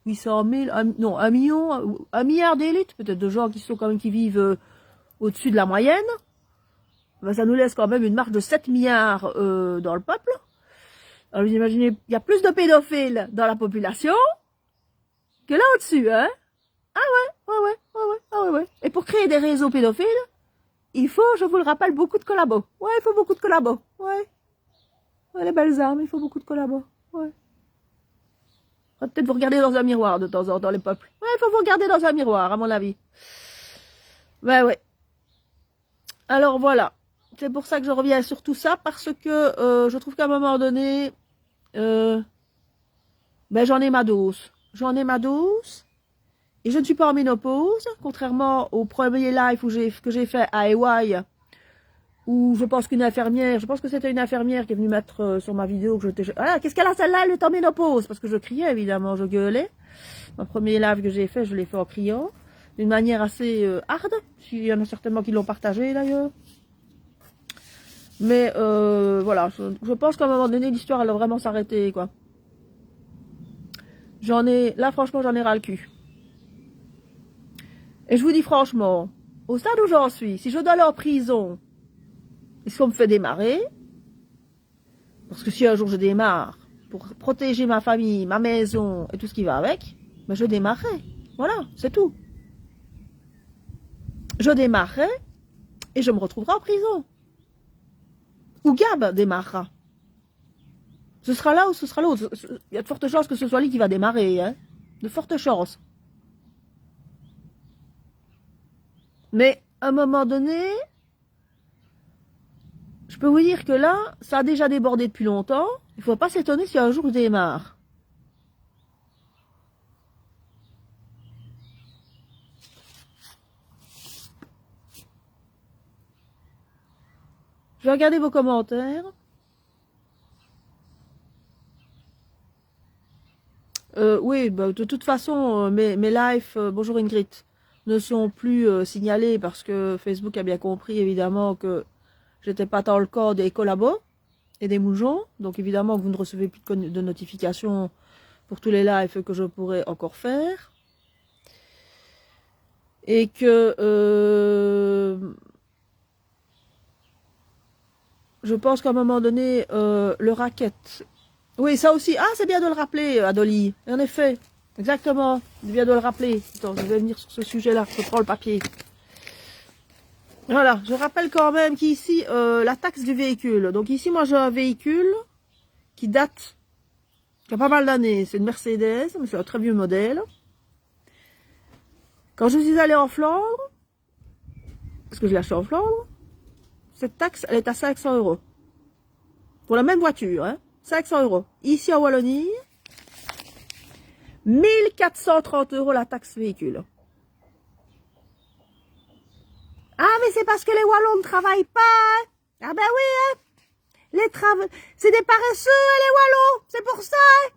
800 000, non, 1 million, 1 milliard d'élites, peut-être de gens qui sont quand même, qui vivent au-dessus de la moyenne. Ben, ça nous laisse quand même une marge de 7 milliards dans le peuple. Alors vous imaginez, il y a plus de pédophiles dans la population que là au-dessus, hein. Ah ouais. Et pour créer des réseaux pédophiles, il faut, je vous le rappelle, beaucoup de collabos. Ouais, il faut beaucoup de collabos. Ouais, les belles armes, il faut beaucoup de collabos. Ouais. Peut-être vous regarder dans un miroir de temps en temps, les peuples. Ouais, il faut vous regarder dans un miroir, à mon avis. Ouais. Alors voilà. C'est pour ça que je reviens sur tout ça, parce que je trouve qu'à un moment donné, ben j'en ai ma dose. J'en ai ma dose. Et je ne suis pas en ménopause, contrairement au premier live que j'ai fait à Hawaï, où je pense qu'une infirmière, je pense que c'était une infirmière qui est venue mettre sur ma vidéo que j'étais... Ah, qu'est-ce qu'elle a celle-là, elle est en ménopause? Parce que je criais, évidemment, je gueulais. Mon premier live que j'ai fait, je l'ai fait en criant, d'une manière assez hard. Il y en a certainement qui l'ont partagé, d'ailleurs. Mais voilà, je pense qu'à un moment donné, l'histoire, elle va vraiment s'arrêter, quoi. Là, franchement, j'en ai ras le cul. Et je vous dis franchement, au stade où j'en suis, si je dois aller en prison, est-ce qu'on me fait démarrer? Parce que si un jour je démarre, pour protéger ma famille, ma maison et tout ce qui va avec, ben je démarrerai. Voilà, c'est tout. Je démarrerai et je me retrouverai en prison. Ou Gab démarrera. Ce sera là ou ce sera l'autre. Il y a de fortes chances que ce soit lui qui va démarrer. Hein. De fortes chances. Mais à un moment donné, je peux vous dire que là, ça a déjà débordé depuis longtemps. Il ne faut pas s'étonner si un jour je démarre. Je vais regarder vos commentaires. Oui, bah, de toute façon, mes lives, bonjour Ingrid, ne sont plus signalés parce que Facebook a bien compris évidemment que j'étais pas dans le corps des collabos et des moujons. Donc évidemment que vous ne recevez plus de notifications pour tous les lives que je pourrais encore faire. Et que je pense qu'à un moment donné, le racket... Oui, ça aussi. Ah, c'est bien de le rappeler, Adoli. En effet, exactement. C'est bien de le rappeler. Attends, je vais venir sur ce sujet-là. Je prends le papier. Voilà, je rappelle quand même qu'ici, la taxe du véhicule. Donc ici, moi, j'ai un véhicule qui date, qui a pas mal d'années. C'est une Mercedes, mais c'est un très vieux modèle. Quand je suis allée en Flandre, parce que je l'ai acheté en Flandre, cette taxe, elle est à 500 €. Pour la même voiture, hein. 500 €. Ici en Wallonie, 1430 € la taxe véhicule. Ah, mais c'est parce que les Wallons ne travaillent pas. Hein. Ah ben oui, hein. C'est des paresseux, hein, les Wallons. C'est pour ça. Hein.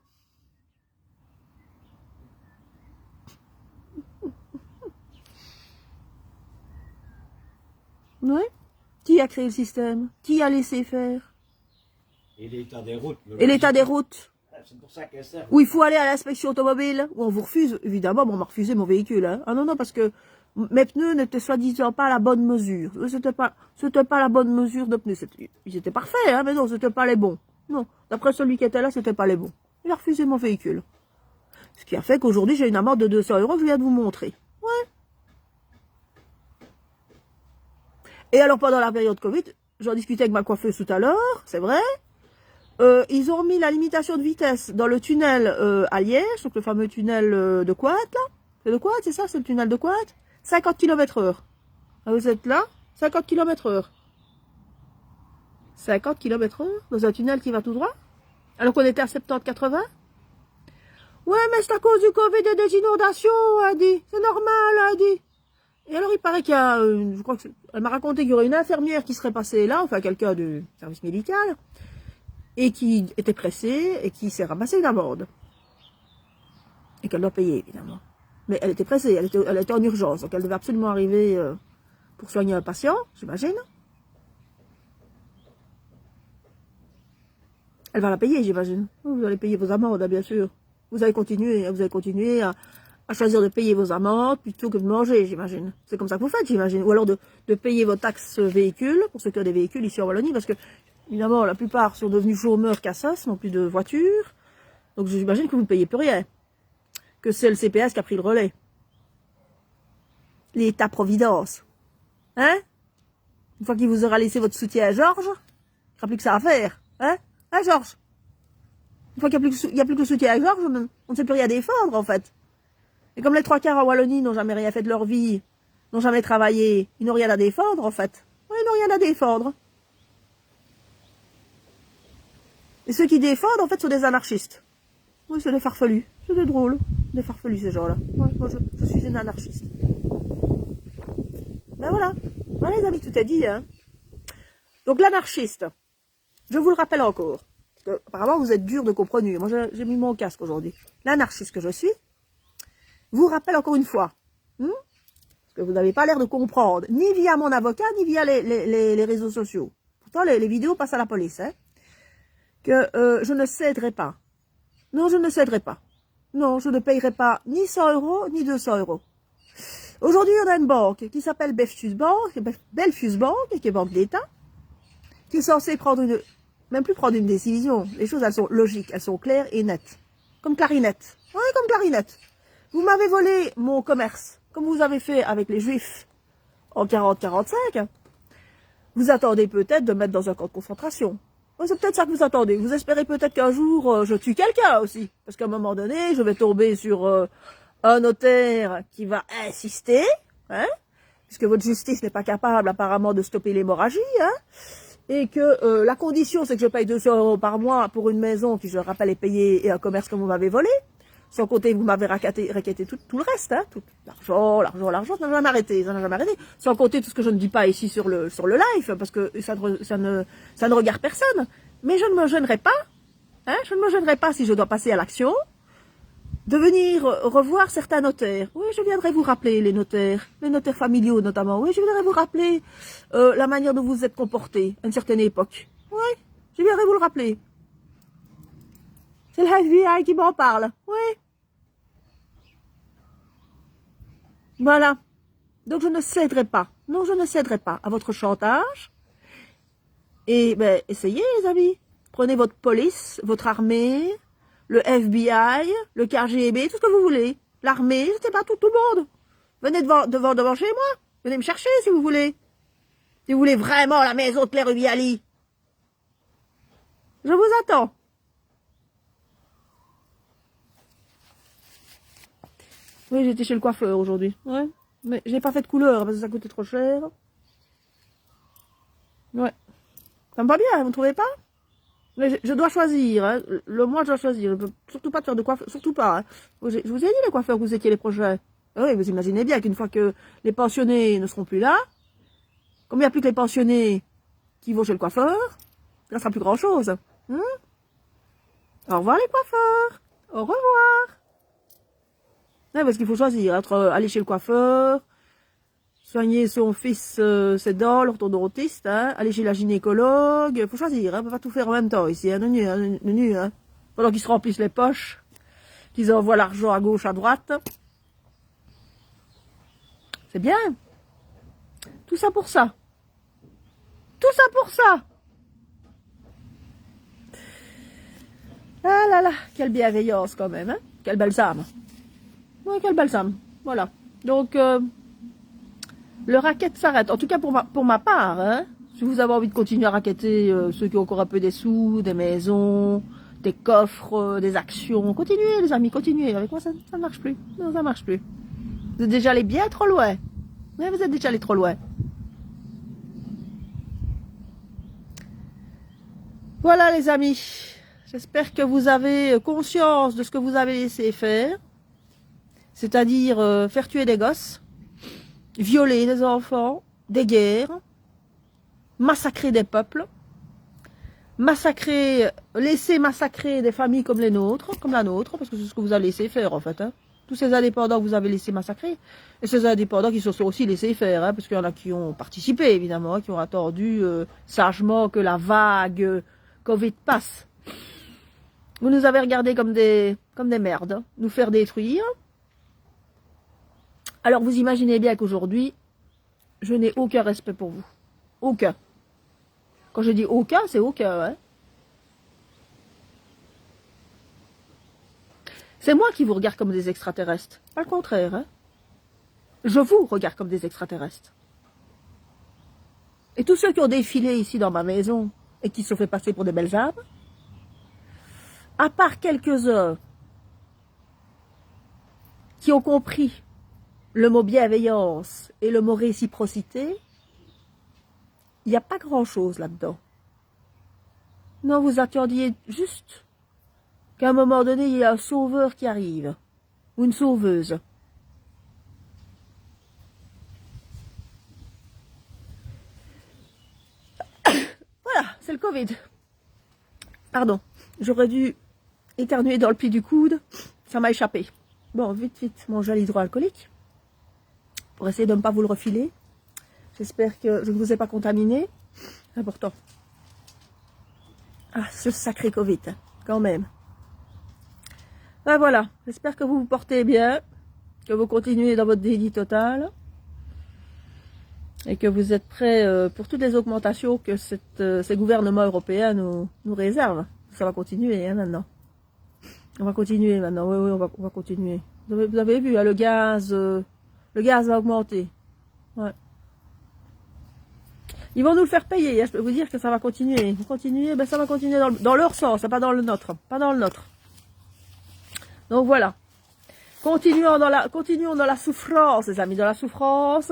Oui. Qui a créé le système? Qui a laissé faire? Et l'état des routes. Et l'état des routes. C'est pour ça qu'elle sert. Où il faut aller à l'inspection automobile, où on vous refuse, évidemment, bon, on m'a refusé mon véhicule. Hein. Ah non, parce que mes pneus n'étaient soi-disant pas à la bonne mesure. C'était pas la bonne mesure de pneus. Ils étaient parfaits, hein, mais non, c'était pas les bons. Non, d'après celui qui était là, c'était pas les bons. Il a refusé mon véhicule. Ce qui a fait qu'aujourd'hui, j'ai une amende de 200 € que je viens de vous montrer. Ouais. Et alors, pendant la période Covid, j'en discutais avec ma coiffeuse tout à l'heure, c'est vrai. Ils ont mis la limitation de vitesse dans le tunnel à Liège, donc le fameux tunnel de Couat, là. C'est de Couat, c'est ça, c'est le tunnel de Couat. 50 km/h. Ah, vous êtes là, 50 km/h. 50 km/h dans un tunnel qui va tout droit? Alors qu'on était à 70-80? Ouais, mais c'est à cause du Covid et des inondations, elle dit. C'est normal, elle dit. Et alors, il paraît qu'il y a, je crois que elle m'a raconté qu'il y aurait une infirmière qui serait passée là, enfin quelqu'un du service médical, et qui était pressée et qui s'est ramassée une amende. Et qu'elle doit payer, évidemment. Mais elle était pressée, elle était en urgence, donc elle devait absolument arriver pour soigner un patient, j'imagine. Elle va la payer, j'imagine. Vous allez payer vos amendes, bien sûr. Vous allez continuer à choisir de payer vos amendes plutôt que de manger, j'imagine. C'est comme ça que vous faites, j'imagine. Ou alors de payer vos taxes véhicules, pour ceux qui ont des véhicules ici en Wallonie, parce que, évidemment, la plupart sont devenus chômeurs cassas, n'ont plus de voiture. Donc j'imagine que vous ne payez plus rien. Que c'est le CPS qui a pris le relais. L'État-providence. Hein? Une fois qu'il vous aura laissé votre soutien à Georges, il n'y aura plus que ça à faire. Hein? Hein, Georges? Une fois qu'il n'y a plus que le soutien à Georges, on ne sait plus rien défendre, en fait. Et comme les 3/4 en Wallonie n'ont jamais rien fait de leur vie, n'ont jamais travaillé, ils n'ont rien à défendre, en fait. Oui, ils n'ont rien à défendre. Et ceux qui défendent, en fait, sont des anarchistes. Oui, c'est des farfelus. C'est des drôles. Des farfelus, ces gens-là. Ouais, moi, je suis une anarchiste. Ben voilà. Voilà, les amis, tout est dit, hein. Donc, l'anarchiste. Je vous le rappelle encore. Parce que, apparemment, vous êtes dur de comprendre. Moi, j'ai mis mon casque aujourd'hui. L'anarchiste que je suis, vous rappelle encore une fois. Parce que vous n'avez pas l'air de comprendre. Ni via mon avocat, ni via les réseaux sociaux. Pourtant, les vidéos passent à la police, hein. Que je ne céderai pas. Non, je ne céderai pas. Non, je ne payerai pas ni 100 euros, ni 200 euros. Aujourd'hui, on a une banque qui s'appelle Belfius Bank, qui est banque d'État, qui est censée prendre même plus prendre une décision. Les choses, elles sont logiques, elles sont claires et nettes. Comme clarinette. Oui, comme clarinette. Vous m'avez volé mon commerce, comme vous avez fait avec les Juifs en 40-45. Vous attendez peut-être de me mettre dans un camp de concentration. Ouais, c'est peut-être ça que vous attendez. Vous espérez peut-être qu'un jour, je tue quelqu'un aussi. Parce qu'à un moment donné, je vais tomber sur un notaire qui va insister, hein, puisque votre justice n'est pas capable apparemment de stopper l'hémorragie, hein, et que la condition, c'est que je paye 200 euros par mois pour une maison qui, je le rappelle, est payée et un commerce que vous m'avez volé. Sans compter, vous m'avez raquetté tout le reste, hein, tout l'argent, ça n'a jamais arrêté, Sans compter tout ce que je ne dis pas ici sur le live, parce que ça ne regarde personne. Mais je ne me gênerai pas, hein, je ne me gênerai pas si je dois passer à l'action, de venir revoir certains notaires. Oui, je viendrai vous rappeler les notaires familiaux notamment. Oui, je viendrai vous rappeler la manière dont vous vous êtes comportés à une certaine époque. Oui, je viendrai vous le rappeler. C'est le FBI qui m'en parle. Oui. Voilà. Donc, je ne céderai pas. Non, je ne céderai pas à votre chantage. Et, ben, essayez, les amis. Prenez votre police, votre armée, le FBI, le KGB, tout ce que vous voulez. L'armée, je ne sais pas, tout le monde. Venez devant chez moi. Venez me chercher, si vous voulez. Si vous voulez vraiment la maison de Claire Rubiali. Je vous attends. Oui, j'étais chez le coiffeur aujourd'hui. Ouais. Mais je n'ai pas fait de couleur parce que ça coûtait trop cher. Ouais. Ça me va bien, vous ne trouvez pas? Mais je dois choisir. Hein. Le mois, je dois choisir. Je ne peux surtout pas faire de coiffeur. Surtout pas. Hein. Je vous ai dit les coiffeurs que vous étiez les prochains. Oui, vous imaginez bien qu'une fois que les pensionnés ne seront plus là, comme il n'y a plus que les pensionnés qui vont chez le coiffeur, il ne sera plus grand-chose. Au revoir les coiffeurs. Au revoir. Ouais, parce qu'il faut choisir entre aller chez le coiffeur, soigner son fils ses dents, l'orthodontiste, hein, aller chez la gynécologue, il faut choisir, hein, on peut pas tout faire en même temps ici, hein, hein, pendant qu'ils se remplissent les poches, qu'ils envoient l'argent à gauche, à droite. C'est bien. Tout ça pour ça. Tout ça pour ça. Ah là là, quelle bienveillance quand même, hein, quel balsame. Ouais, quel balsame. Voilà. Donc, le racket s'arrête. En tout cas, pour ma part, hein, si vous avez envie de continuer à racketter ceux qui ont encore un peu des sous, des maisons, des coffres, des actions, continuez, les amis, continuez. Avec moi, ça ne marche plus. Non, ça ne marche plus. Vous êtes déjà allés bien trop loin. Ouais, vous êtes déjà allés trop loin. Voilà les amis, j'espère que vous avez conscience de ce que vous avez laissé faire, c'est-à-dire faire tuer des gosses, violer des enfants, des guerres, massacrer des peuples, laisser massacrer des familles comme les nôtres, comme la nôtre, parce que c'est ce que vous avez laissé faire en fait. Hein. Tous ces indépendants que vous avez laissé massacrer, et ces indépendants qui se sont aussi laissés faire, hein, parce qu'il y en a qui ont participé évidemment, hein, qui ont attendu sagement que la vague Covid passe. Vous nous avez regardés comme des merdes, hein, nous faire détruire. Alors vous imaginez bien qu'aujourd'hui, je n'ai aucun respect pour vous. Aucun. Quand je dis aucun, c'est aucun. Hein. C'est moi qui vous regarde comme des extraterrestres. Pas le contraire. Hein. Je vous regarde comme des extraterrestres. Et tous ceux qui ont défilé ici dans ma maison et qui se sont fait passer pour des belles âmes, à part quelques-uns qui ont compris le mot bienveillance et le mot réciprocité, il n'y a pas grand-chose là-dedans. Non, vous attendiez juste qu'à un moment donné, il y ait un sauveur qui arrive, ou une sauveuse. Voilà, c'est le Covid. Pardon, j'aurais dû éternuer dans le pli du coude, ça m'a échappé. Bon, vite, mon gel hydroalcoolique, pour essayer de ne pas vous le refiler. J'espère que je ne vous ai pas contaminé. C'est important. Ah, ce sacré Covid, quand même. Ben voilà, j'espère que vous vous portez bien, que vous continuez dans votre déni total, et que vous êtes prêts pour toutes les augmentations que ces gouvernements européens nous réservent. Ça va continuer hein, maintenant. On va continuer maintenant, oui, on va continuer. Vous avez vu, hein, le gaz va augmenter. Ouais. Ils vont nous le faire payer, hein, je peux vous dire que ça va continuer. Vous continuez, ben ça va continuer dans leur sens, pas dans le nôtre. Pas dans le nôtre. Donc voilà. Continuons dans la souffrance, les amis, dans la souffrance.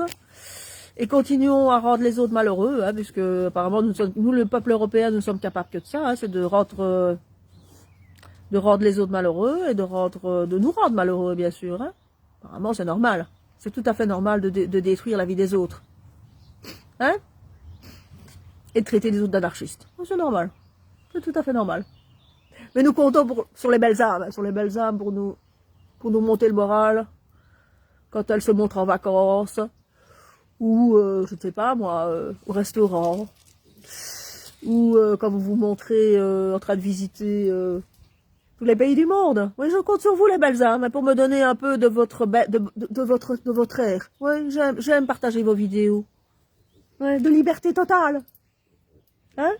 Et continuons à rendre les autres malheureux, hein, puisque apparemment nous, le peuple européen, nous sommes capables que de ça, hein, c'est de rendre les autres malheureux et de nous rendre malheureux, bien sûr. Hein. Apparemment, c'est normal. C'est tout à fait normal de détruire la vie des autres. Hein? Et de traiter les autres d'anarchistes. C'est normal. C'est tout à fait normal. Mais nous comptons sur les belles âmes, pour nous monter le moral quand elles se montrent en vacances ou, je ne sais pas moi, au restaurant ou quand vous vous montrez en train de visiter tous les pays du monde. Oui, je compte sur vous les belles âmes pour me donner un peu de votre air. Oui, j'aime partager vos vidéos. Ouais, de liberté totale. Hein?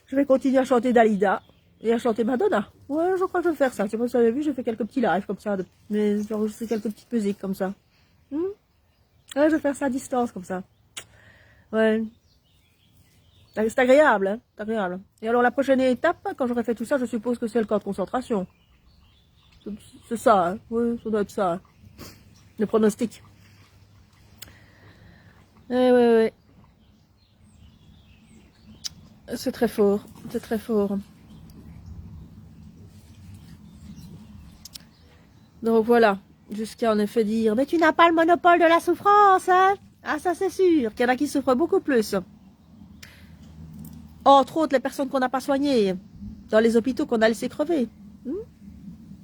Je vais continuer à chanter Dalida et à chanter Madonna. Ouais, je crois que je vais faire ça. Je sais pas si vous avez vu, j'ai fait quelques petits lives comme ça. Mais j'ai enregistré quelques petites musiques comme ça. Ouais, je vais faire ça à distance comme ça. Ouais. C'est agréable, hein? C'est agréable. Et alors la prochaine étape, quand j'aurai fait tout ça, je suppose que c'est le camp de concentration. C'est ça, hein? Oui, ça doit être ça. Hein? Le pronostic. Ouais. C'est très fort, c'est très fort. Donc voilà, jusqu'à en effet dire, mais tu n'as pas le monopole de la souffrance, hein? Ah ça c'est sûr, qu'il y en a qui souffrent beaucoup plus. Entre autres les personnes qu'on n'a pas soignées, dans les hôpitaux qu'on a laissé crever.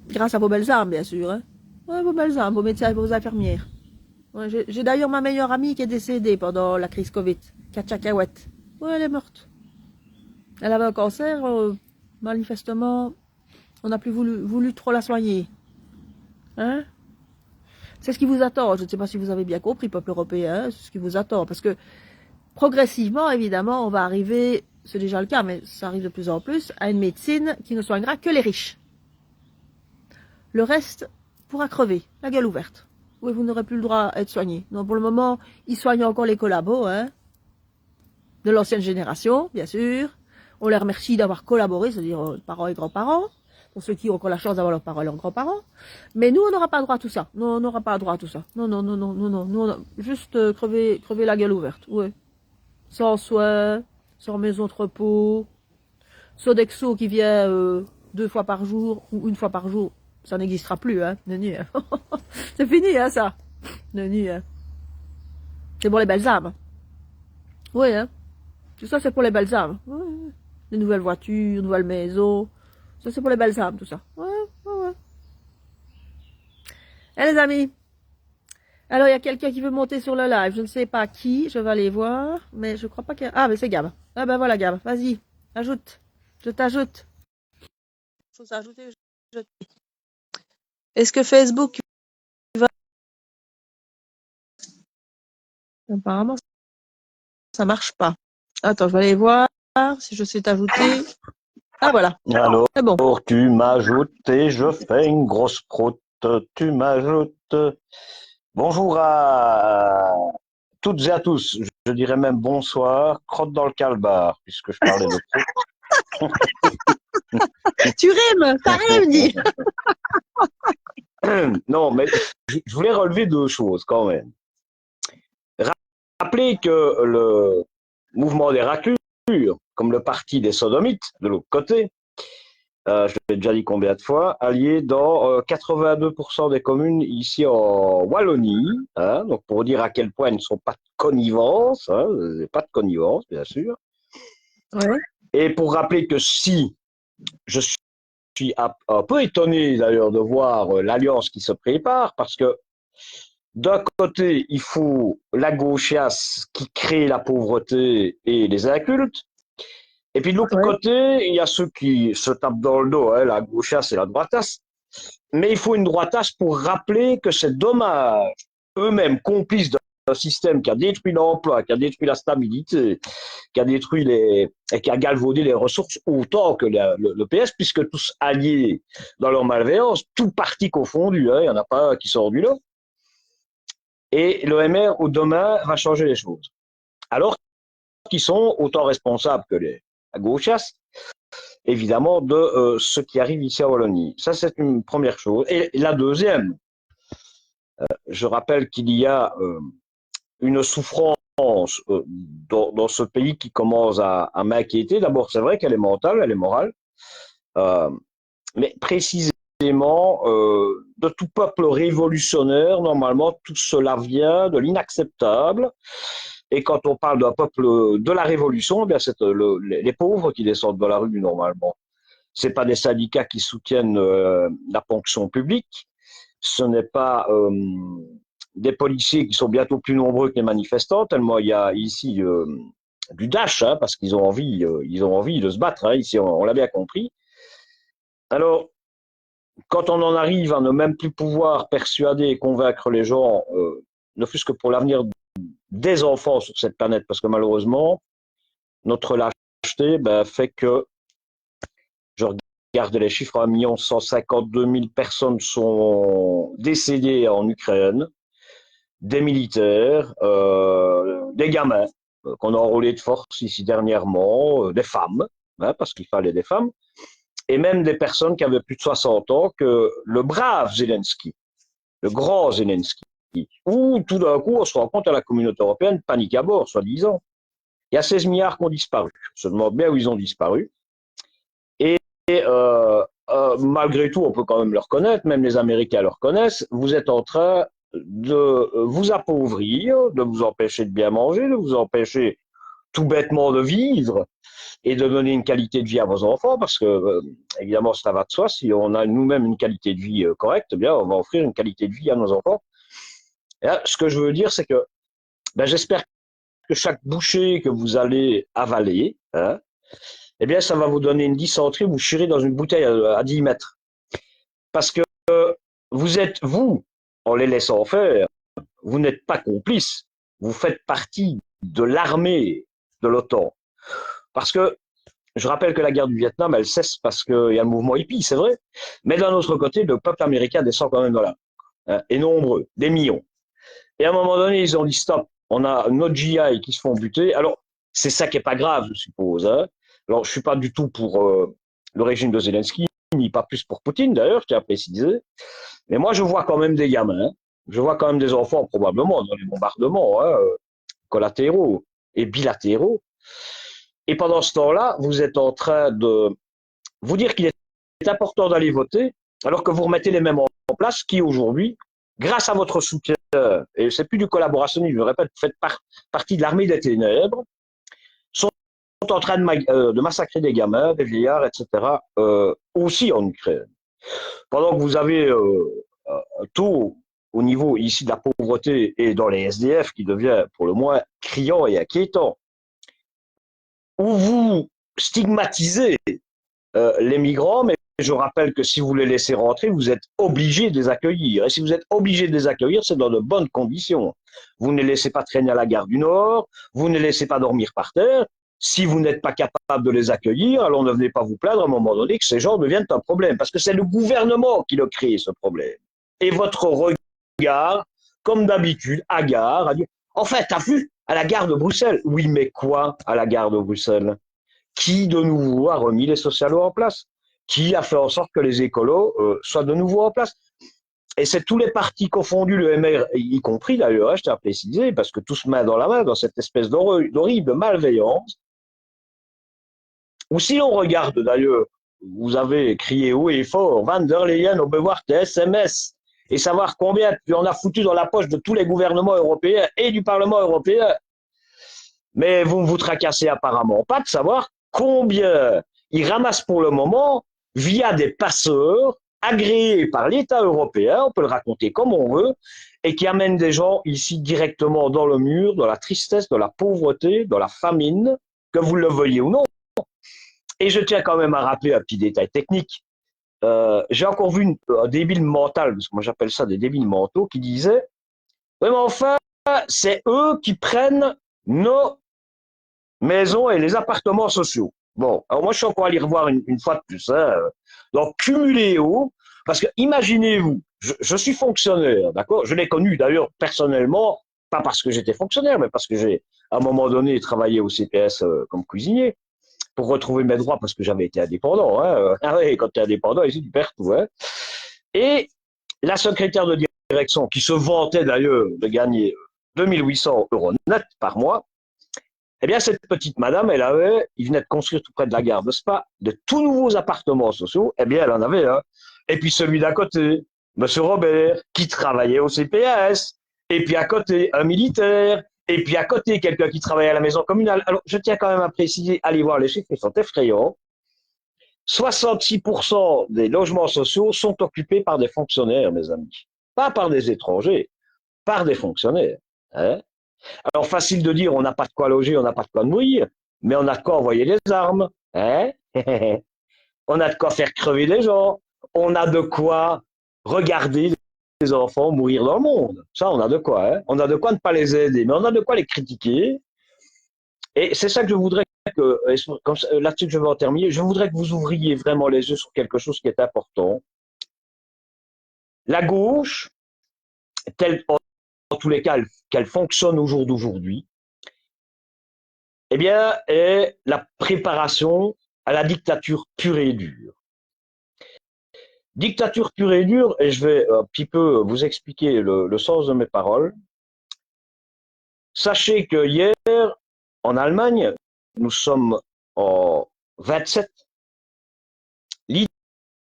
Grâce à vos belles âmes, bien sûr. Hein? Ouais, vos belles âmes, vos médecins et vos infirmières. Ouais, j'ai d'ailleurs ma meilleure amie qui est décédée pendant la crise Covid, Katia Kawet. Ouais, elle est morte. Elle avait un cancer, manifestement, on n'a plus voulu trop la soigner. Hein? C'est ce qui vous attend. Je ne sais pas si vous avez bien compris, peuple européen, hein, c'est ce qui vous attend. Parce que progressivement, évidemment, on va arriver, c'est déjà le cas, mais ça arrive de plus en plus, à une médecine qui ne soignera que les riches. Le reste pourra crever, la gueule ouverte. Oui, vous n'aurez plus le droit à être soigné. Donc pour le moment, ils soignent encore les collabos, hein, de l'ancienne génération, bien sûr. On les remercie d'avoir collaboré, c'est-à-dire parents et grands-parents, pour ceux qui ont encore la chance d'avoir leurs parents et leurs grands-parents. Mais nous, on n'aura pas droit à tout ça. Non, on n'aura pas droit à tout ça. Non. Nous, on a juste crever la gueule ouverte. Ouais. Sans soins, sans maison de repos, Sodexo qui vient 2 fois par jour ou 1 fois par jour, ça n'existera plus, hein, Nenu, hein. C'est fini, hein, ça. Nenu, hein. C'est pour les belles âmes. Oui, hein. Tout ça, c'est pour les belles âmes. Ouais, ouais. Les nouvelles voitures, nouvelles maisons. Ça, c'est pour les belles âmes, tout ça. Ouais, ouais, ouais. Eh, les amis. Alors, il y a quelqu'un qui veut monter sur le live. Je ne sais pas qui. Je vais aller voir. Mais je crois pas qu'il y a... Ah, mais c'est Gab. Ah, ben voilà, Gab. Vas-y. Ajoute. Je t'ajoute. Faut s'ajouter. Est-ce que Facebook va... Apparemment, ça marche pas. Attends, je vais aller voir si je sais t'ajouter. Ah, voilà. Alors, C'est bon. tu m'ajoutes et je fais une grosse proute. Tu m'ajoutes. Bonjour à toutes et à tous. Je dirais même bonsoir. Crotte dans le calbar, puisque je parlais de proute. Tu rimes. T'as rien dit. Non, mais je voulais relever 2 choses quand même. Rappelez que le mouvement des raclures, comme le parti des sodomites de l'autre côté, je l'ai déjà dit combien de fois, allié dans 82% des communes ici en Wallonie, hein, donc pour dire à quel point ils ne sont pas de connivence, hein, pas de connivence bien sûr, Ouais. et pour rappeler que si je suis un peu étonné d'ailleurs de voir l'alliance qui se prépare, parce que d'un côté, il faut la gauchiasse qui crée la pauvreté et les incultes, et puis de l'autre côté, il y a ceux qui se tapent dans le dos, hein, la gauchiasse et la droitasse. Mais il faut une droitasse pour rappeler que c'est dommage, eux-mêmes complices d'un système qui a détruit l'emploi, qui a détruit la stabilité, qui a détruit et qui a galvaudé les ressources autant que le PS, puisque tous alliés dans leur malveillance, tout parti confondu, hein, il n'y en a pas un qui sort du lot. Et le MR, au demain, va changer les choses. Alors qu'ils sont autant responsables que la gauchiasse, évidemment, de ce qui arrive ici à Wallonie. Ça, c'est une première chose. Et la deuxième, je rappelle qu'il y a une souffrance dans ce pays qui commence à m'inquiéter. D'abord, c'est vrai qu'elle est mentale, elle est morale, mais précisément de tout peuple révolutionnaire, normalement, tout cela vient de l'inacceptable. Et quand on parle d'un peuple de la révolution, eh bien c'est les pauvres qui descendent de la rue normalement. C'est pas des syndicats qui soutiennent la ponction publique. Ce n'est pas des policiers qui sont bientôt plus nombreux que les manifestants. Tellement il y a ici du dash, hein, parce qu'ils ont envie de se battre. Hein, ici, on l'a bien compris. Alors, quand on en arrive à ne même plus pouvoir persuader et convaincre les gens, ne fût-ce que pour l'avenir des enfants sur cette planète, parce que malheureusement, notre lâcheté fait que, je regarde les chiffres, 1 152 000 personnes sont décédées en Ukraine, des militaires, des gamins qu'on a enrôlés de force ici dernièrement, des femmes, hein, parce qu'il fallait des femmes, et même des personnes qui avaient plus de 60 ans, que le brave Zelensky, le grand Zelensky, où tout d'un coup on se rend compte à la communauté européenne, panique à bord, soi-disant. Il y a 16 milliards qui ont disparu. On se demande bien où ils ont disparu. Et malgré tout, on peut quand même le reconnaître, même les Américains le reconnaissent, vous êtes en train de vous appauvrir, de vous empêcher de bien manger, de vous empêcher tout bêtement de vivre et de donner une qualité de vie à vos enfants, parce que, évidemment, ça va de soi, si on a nous-mêmes une qualité de vie correcte, eh bien, on va offrir une qualité de vie à nos enfants. Et là, ce que je veux dire, c'est que j'espère que chaque bouchée que vous allez avaler, hein, eh bien, ça va vous donner une dysenterie, vous chirez dans une bouteille à 10 mètres. Parce que vous êtes, vous, en les laissant faire, vous n'êtes pas complice. Vous faites partie de l'armée de l'OTAN. Parce que, je rappelle que la guerre du Vietnam, elle cesse parce qu'il y a le mouvement hippie, c'est vrai. Mais d'un autre côté, le peuple américain descend quand même dans la, hein, et nombreux, des millions. Et à un moment donné, ils ont dit stop, on a nos GI qui se font buter. Alors, c'est ça qui est pas grave, je suppose. Hein. Alors, je suis pas du tout pour le régime de Zelensky, ni pas plus pour Poutine d'ailleurs, je tiens à préciser. Mais moi, je vois quand même des gamins, hein. Je vois quand même des enfants probablement dans les bombardements, hein, collatéraux et bilatéraux. Et pendant ce temps-là, vous êtes en train de vous dire qu'il est important d'aller voter, alors que vous remettez les mêmes en place qui aujourd'hui, grâce à votre soutien, et c'est plus du collaborationnisme, je le répète, vous faites partie de l'armée des ténèbres, sont en train de massacrer des gamins, des vieillards, etc., aussi en Ukraine. Pendant que vous avez un taux au niveau ici de la pauvreté et dans les SDF qui devient pour le moins criant et inquiétant, où vous stigmatisez les migrants, mais je rappelle que si vous les laissez rentrer, vous êtes obligé de les accueillir. Et si vous êtes obligé de les accueillir, c'est dans de bonnes conditions. Vous ne les laissez pas traîner à la gare du Nord, vous ne les laissez pas dormir par terre. Si vous n'êtes pas capable de les accueillir, alors ne venez pas vous plaindre à un moment donné que ces gens deviennent un problème, parce que c'est le gouvernement qui a créé ce problème. Et votre regard, comme d'habitude, hagard, a dit, en fait, t'as vu, à la gare de Bruxelles. Oui, mais quoi à la gare de Bruxelles? Qui de nouveau a remis les socialos en place? Qui a fait en sorte que les écolos soient de nouveau en place? Et c'est tous les partis confondus, le MR y compris d'ailleurs, je tiens à préciser, parce que tous main dans la main dans cette espèce d'horrible malveillance, ou si l'on regarde d'ailleurs, vous avez crié haut et fort, Van der Leyen au devoir tes SMS, et savoir combien tu en as foutu dans la poche de tous les gouvernements européens et du Parlement européen. Mais vous ne vous tracassez apparemment pas de savoir combien ils ramassent pour le moment via des passeurs agréés par l'État européen, on peut le raconter comme on veut, et qui amènent des gens ici directement dans le mur, dans la tristesse, dans la pauvreté, dans la famine, que vous le veuillez ou non. Et je tiens quand même à rappeler un petit détail technique. J'ai encore vu un débile mental, parce que moi j'appelle ça des débiles mentaux, qui disait « Oui, mais enfin, c'est eux qui prennent nos maisons et les appartements sociaux. » Bon, alors moi je suis encore allé revoir une fois de plus. Donc cumuléo, parce que imaginez-vous, je suis fonctionnaire, d'accord? Je l'ai connu d'ailleurs personnellement, pas parce que j'étais fonctionnaire, mais parce que j'ai à un moment donné travaillé au CPS comme cuisinier pour retrouver mes droits parce que j'avais été indépendant. Ah oui, quand tu es indépendant, ici tu perds tout. Et la secrétaire de direction, qui se vantait d'ailleurs de gagner 2800 € net par mois, eh bien, cette petite madame, il venait de construire tout près de la gare de Spa, de tout nouveaux appartements sociaux, eh bien, elle en avait un. Et puis celui d'à côté, monsieur Robert, qui travaillait au CPS, et puis à côté, un militaire, et puis à côté, quelqu'un qui travaillait à la maison communale. Alors, je tiens quand même à préciser, allez voir les chiffres, ils sont effrayants. 66% des logements sociaux sont occupés par des fonctionnaires, mes amis. Pas par des étrangers, par des fonctionnaires. Alors, facile de dire, on n'a pas de quoi loger, on n'a pas de quoi nourrir, mais on a de quoi envoyer des armes. On a de quoi faire crever des gens. On a de quoi regarder les enfants mourir dans le monde. Ça, on a de quoi. On a de quoi ne pas les aider, mais on a de quoi les critiquer. Et c'est ça que je voudrais que, là-dessus que je vais en terminer, je voudrais que vous ouvriez vraiment les yeux sur quelque chose qui est important. La gauche, telle, en tous les cas, qu'elle fonctionne au jour d'aujourd'hui, eh bien, est la préparation à la dictature pure et dure. Dictature pure et dure, et je vais un petit peu vous expliquer le sens de mes paroles. Sachez que hier, en Allemagne, nous sommes en 27,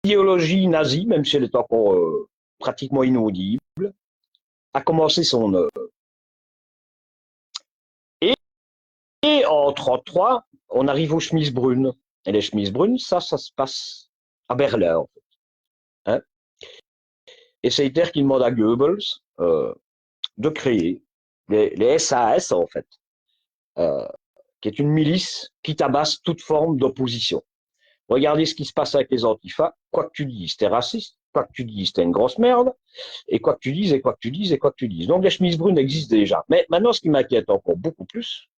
l'idéologie nazie, même si elle est encore pratiquement inaudible, a commencé son œuvre. Et en 33, on arrive aux chemises brunes. Et les chemises brunes, ça se passe à Berlin, en fait. Et c'est Hitler qui demande à Goebbels de créer les SAS, en fait, qui est une milice qui tabasse toute forme d'opposition. Regardez ce qui se passe avec les antifas. Quoi que tu dises, t'es raciste. Quoi que tu dises, t'es une grosse merde. Et quoi que tu dises, et quoi que tu dises, et quoi que tu dises. Donc les chemises brunes existent déjà. Mais maintenant, ce qui m'inquiète encore beaucoup plus,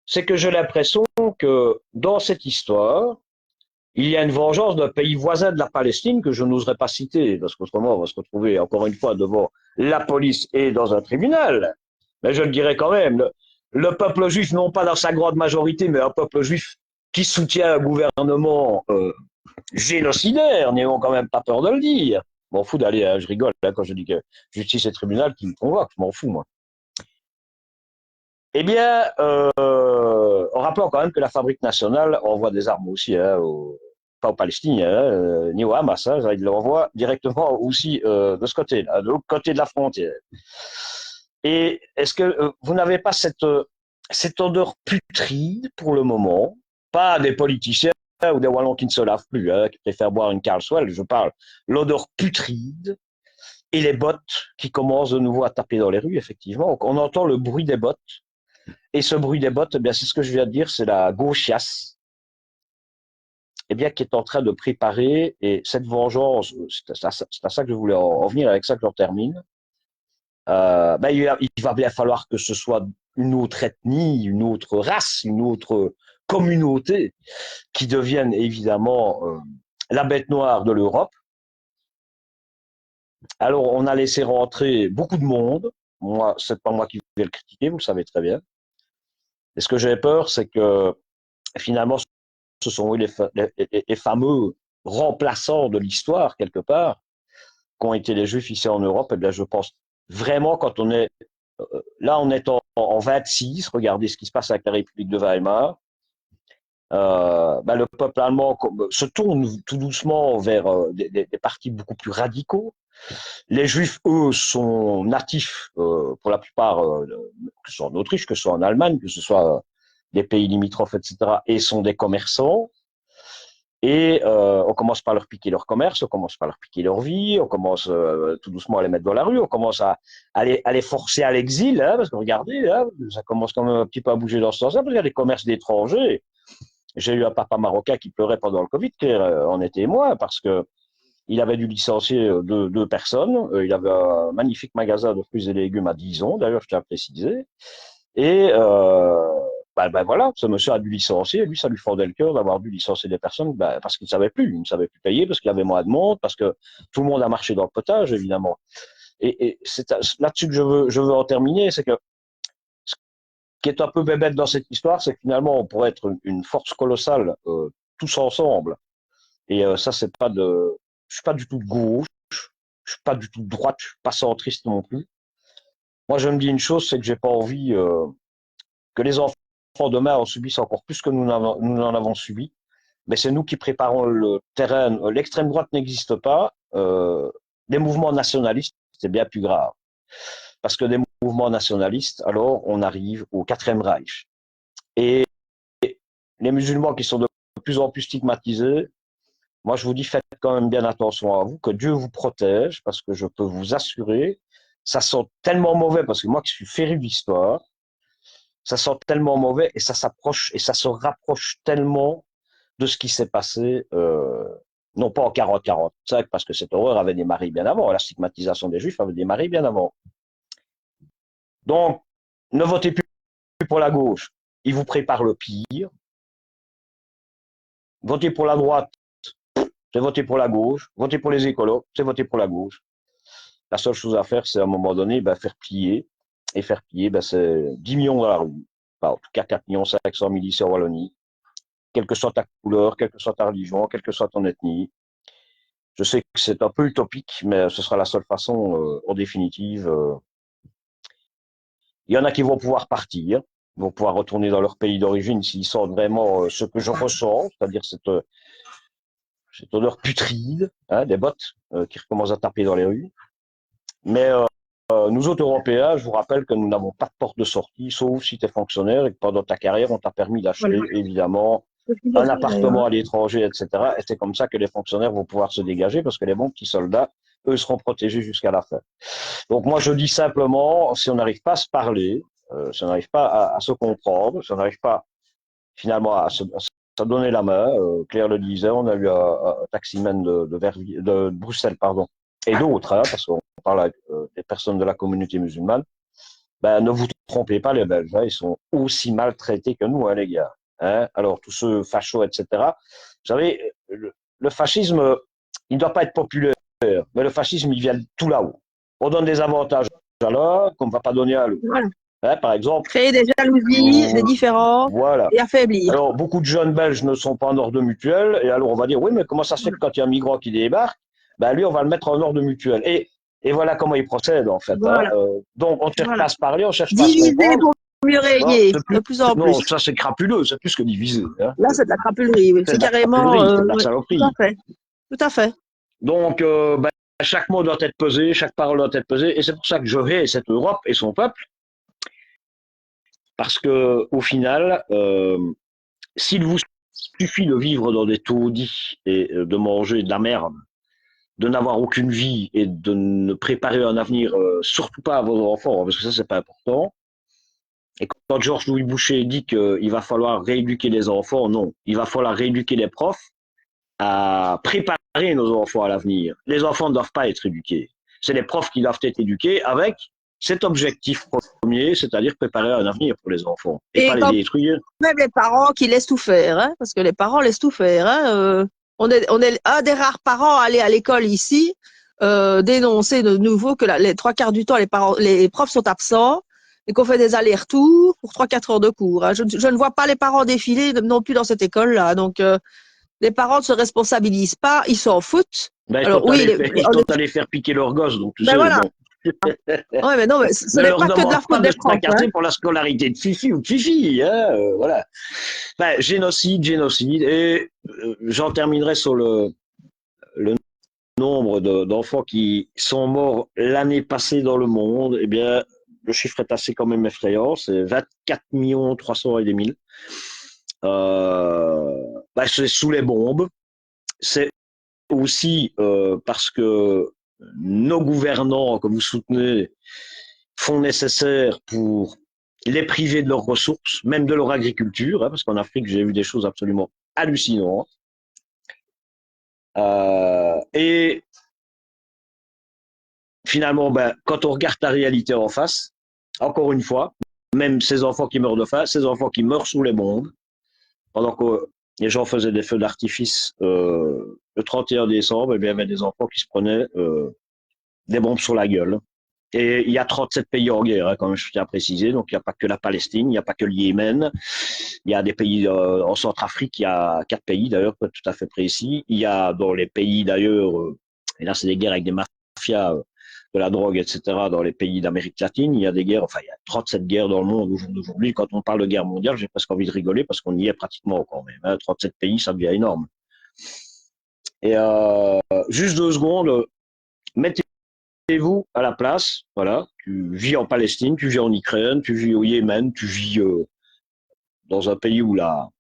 c'est que j'ai l'impression que dans cette histoire, il y a une vengeance d'un pays voisin de la Palestine que je n'oserais pas citer, parce qu'autrement, on va se retrouver encore une fois devant la police et dans un tribunal. Mais je le dirais quand même, le peuple juif, non pas dans sa grande majorité, mais un peuple juif qui soutient un gouvernement génocidaire, n'ayons quand même pas peur de le dire. Je m'en fous d'aller, je rigole quand je dis que justice et tribunal qui me convoquent, je m'en fous, moi. Eh bien, en rappelant quand même que la fabrique nationale envoie des armes aussi, hein, pas aux Palestiniens, hein, ni au Hamas, hein, ils l'envoient directement aussi de ce côté-là, de l'autre côté de la frontière. Et est-ce que vous n'avez pas cette odeur putride pour le moment? Pas des politiciens ou des Wallons qui ne se lavent plus, hein, qui préfèrent boire une Carlswell, je parle. L'odeur putride et les bottes qui commencent de nouveau à taper dans les rues, effectivement. On entend le bruit des bottes. Et ce bruit des bottes, eh bien, c'est ce que je viens de dire, c'est la gauchiasse, eh bien, qui est en train de préparer, et cette vengeance, c'est à ça que je voulais en venir, avec ça que j'en termine. Ben, il va bien falloir que ce soit une autre ethnie, une autre race, une autre communauté qui devienne évidemment la bête noire de l'Europe. Alors, on a laissé rentrer beaucoup de monde. Moi, c'est pas moi qui vais le critiquer, vous le savez très bien. Et ce que j'ai peur, c'est que finalement, ce sont les fameux remplaçants de l'histoire, quelque part, qu'ont été les Juifs ici en Europe. Eh bien, je pense vraiment, quand on est là, on est en 26, regardez ce qui se passe avec la République de Weimar. Ben, le peuple allemand se tourne tout doucement vers des partis beaucoup plus radicaux. Les Juifs, eux, sont natifs pour la plupart, que ce soit en Autriche, que ce soit en Allemagne, que ce soit des pays limitrophes, etc., et sont des commerçants. Et on commence par leur piquer leur commerce, on commence par leur piquer leur vie, on commence tout doucement à les mettre dans la rue, on commence à les forcer à l'exil, hein, parce que regardez, hein, ça commence quand même un petit peu à bouger dans ce sens-là, parce qu'il y a des commerces d'étrangers. J'ai eu un papa marocain qui pleurait pendant le Covid, qui en était témoin, parce que il avait dû licencier deux personnes. Il avait un magnifique magasin de fruits et légumes à Dijon, d'ailleurs, je tiens à préciser. Et ben voilà, ce monsieur a dû licencier. Lui, ça lui fendait le cœur d'avoir dû licencier des personnes parce qu'il ne savait plus payer, parce qu'il y avait moins de monde, parce que tout le monde a marché dans le potage, évidemment. Et c'est là-dessus que je veux en terminer, c'est que ce qui est un peu bébête dans cette histoire, c'est que finalement, on pourrait être une force colossale tous ensemble. Et ça, c'est pas de, je suis pas du tout de gauche, je suis pas du tout de droite, je suis pas centriste non plus. Moi, je me dis une chose, c'est que j'ai pas envie que les enfants demain en subissent encore plus que nous en avons subi. Mais c'est nous qui préparons le terrain. L'extrême droite n'existe pas. Les mouvements nationalistes, c'est bien plus grave. Parce que des mouvements nationalistes, alors on arrive au quatrième Reich. Et les musulmans qui sont de plus en plus stigmatisés, moi je vous dis, faites quand même bien attention à vous, que Dieu vous protège, parce que je peux vous assurer, ça sent tellement mauvais, parce que moi qui suis féru d'histoire, ça sent tellement mauvais et ça s'approche et ça se rapproche tellement de ce qui s'est passé, non pas en 40-45, parce que cette horreur avait démarré bien avant, la stigmatisation des Juifs avait démarré bien avant. Donc, ne votez plus pour la gauche, ils vous préparent le pire. Votez pour la droite, c'est voter pour la gauche. Votez pour les écolos, c'est voter pour la gauche. La seule chose à faire, c'est à un moment donné, faire plier. Et faire plier, c'est 10 millions dans la rue. Enfin, en tout cas, 4 500 000 ici en Wallonie. Quelle que soit ta couleur, quelle que soit ta religion, quelle que soit ton ethnie. Je sais que c'est un peu utopique, mais ce sera la seule façon, en définitive. Il y en a qui vont pouvoir partir, vont pouvoir retourner dans leur pays d'origine s'ils sentent vraiment ce que je ressens, c'est-à-dire cette odeur putride, hein, des bottes qui recommencent à taper dans les rues. Mais nous autres Européens, je vous rappelle que nous n'avons pas de porte de sortie, sauf si tu es fonctionnaire et que pendant ta carrière, on t'a permis d'acheter, Voilà. évidemment, un appartement à l'étranger, etc. Et c'est comme ça que les fonctionnaires vont pouvoir se dégager, parce que les bons petits soldats, eux, seront protégés jusqu'à la fin. Donc moi, je dis simplement, si on n'arrive pas à se parler, si on n'arrive pas à se comprendre, si on n'arrive pas finalement à se donner la main, Claire le disait, on a eu un taximan de Bruxelles, pardon, et d'autres, hein, parce qu'on parle avec des personnes de la communauté musulmane, ne vous trompez pas, les Belges, hein, ils sont aussi maltraités que nous, hein, les gars. Hein. Alors, tous ceux fachos, etc. Vous savez, le fascisme, il ne doit pas être populaire, mais le fascisme, il vient de tout là-haut. On donne des avantages à l'un qu'on ne va pas donner à l'autre. Voilà. Hein, par exemple. Créer des jalousies, des différences voilà. et affaiblir. Alors, beaucoup de jeunes Belges ne sont pas en ordre mutuel, et alors on va dire, oui, mais comment ça se fait que quand il y a un migrant qui débarque, lui, on va le mettre en ordre mutuel. Et voilà comment ils procèdent, en fait. Voilà. Hein. Donc, on ne cherche pas à se parler, on ne cherche pas à se Diviser comprendre. pour mieux Non, régner, de plus en non, plus. ça c'est crapuleux, c'est plus que divisé. Hein. Là, c'est de la crapulerie, oui. C'est C'est de la carrément, crapulerie, c'est de la oui, tout à saloperie. fait, tout à fait. Donc, chaque mot doit être pesé, chaque parole doit être pesée, et c'est pour ça que je hais cette Europe et son peuple, parce que au final, s'il vous suffit de vivre dans des taudis et de manger de la merde, de n'avoir aucune vie et de ne préparer un avenir, surtout pas à vos enfants, parce que ça c'est pas important. Et quand Georges-Louis Boucher dit qu'il va falloir rééduquer les enfants, non, il va falloir rééduquer les profs à préparer nos enfants à l'avenir. Les enfants ne doivent pas être éduqués. C'est les profs qui doivent être éduqués avec cet objectif premier, c'est-à-dire préparer un avenir pour les enfants et Et pas les quand détruire. même les parents qui laissent tout faire, hein, parce que les parents laissent tout faire. Hein, on est un des rares parents à aller à l'école ici, dénoncer de nouveau que les trois quarts du temps, les profs sont absents et qu'on fait des allers-retours pour 3-4 heures de cours. Hein. Je ne vois pas les parents défiler non plus dans cette école-là. Donc, les parents ne se responsabilisent pas, ils s'en foutent. Ben, Alors oui, ils sont allés faire piquer leurs gosses, donc tu ben sais, voilà. bon. Ouais, mais non, mais ce Ne n'est leur pas que de demande la pas faute de des se profs. Hein. tracasser pour la scolarité de Fifi ou de Fifi, hein, voilà. Ben, génocide, génocide, et j'en terminerai sur le nombre d'enfants qui sont morts l'année passée dans le monde. Eh bien, le chiffre est assez quand même effrayant, c'est 24 300 et des mille. Ben, c'est sous les bombes. C'est aussi parce que nos gouvernants que vous soutenez font nécessaire pour les priver de leurs ressources, même de leur agriculture, hein, parce qu'en Afrique, j'ai vu des choses absolument hallucinantes. Et finalement, ben, quand on regarde la réalité en face, encore une fois, même ces enfants qui meurent de faim, ces enfants qui meurent sous les bombes, pendant que les gens faisaient des feux d'artifice le 31 décembre, eh bien, il y avait des enfants qui se prenaient des bombes sur la gueule. Et il y a 37 pays en guerre, hein, comme je tiens à préciser. Donc, il n'y a pas que la Palestine, il n'y a pas que le Yémen. Il y a des pays en Centrafrique, il y a 4 pays d'ailleurs, pas tout à fait précis. Il y a dans les pays d'ailleurs, et là c'est des guerres avec des mafias de la drogue, etc. Dans les pays d'Amérique latine, il y a des guerres, enfin il y a 37 guerres dans le monde au jour d'aujourd'hui. Quand on parle de guerre mondiale, j'ai presque envie de rigoler parce qu'on y est pratiquement quand même. Hein. 37 pays, ça devient énorme. Et juste 2 secondes, mettez-vous à la place, voilà, tu vis en Palestine, tu vis en Ukraine, tu vis au Yémen, tu vis dans un pays où la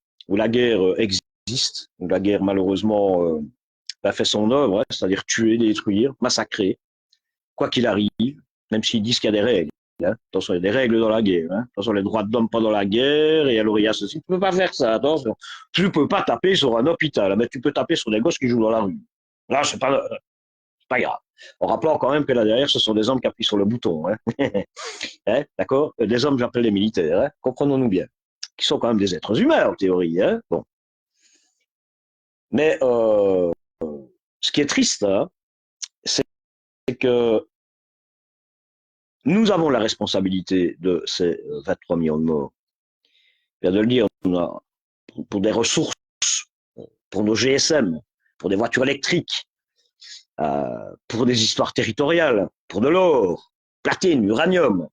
guerre existe, où la guerre malheureusement a fait son œuvre, hein, c'est-à-dire tuer, détruire, massacrer, quoi qu'il arrive, même s'ils disent qu'il y a des règles. Hein. Attention, il y a des règles dans la guerre. Hein. Attention, les droits de l'homme pendant la guerre, et alors il y a ceci. Tu peux pas faire ça, attention. Tu peux pas taper sur un hôpital, mais tu peux taper sur des gosses qui jouent dans la rue. Là, c'est pas grave. En rappelant quand même que là derrière, ce sont des hommes qui appuient sur le bouton. Hein. Hein, d'accord. Des hommes, j'appelle les militaires. Hein. Comprenons-nous bien. Qui sont quand même des êtres humains, en théorie. Hein. Bon. Mais ce qui est triste, hein, c'est que nous avons la responsabilité de ces 23 millions de morts. Je viens de le dire, on a, pour des ressources, pour nos GSM, pour des voitures électriques, pour des histoires territoriales, pour de l'or, platine, uranium.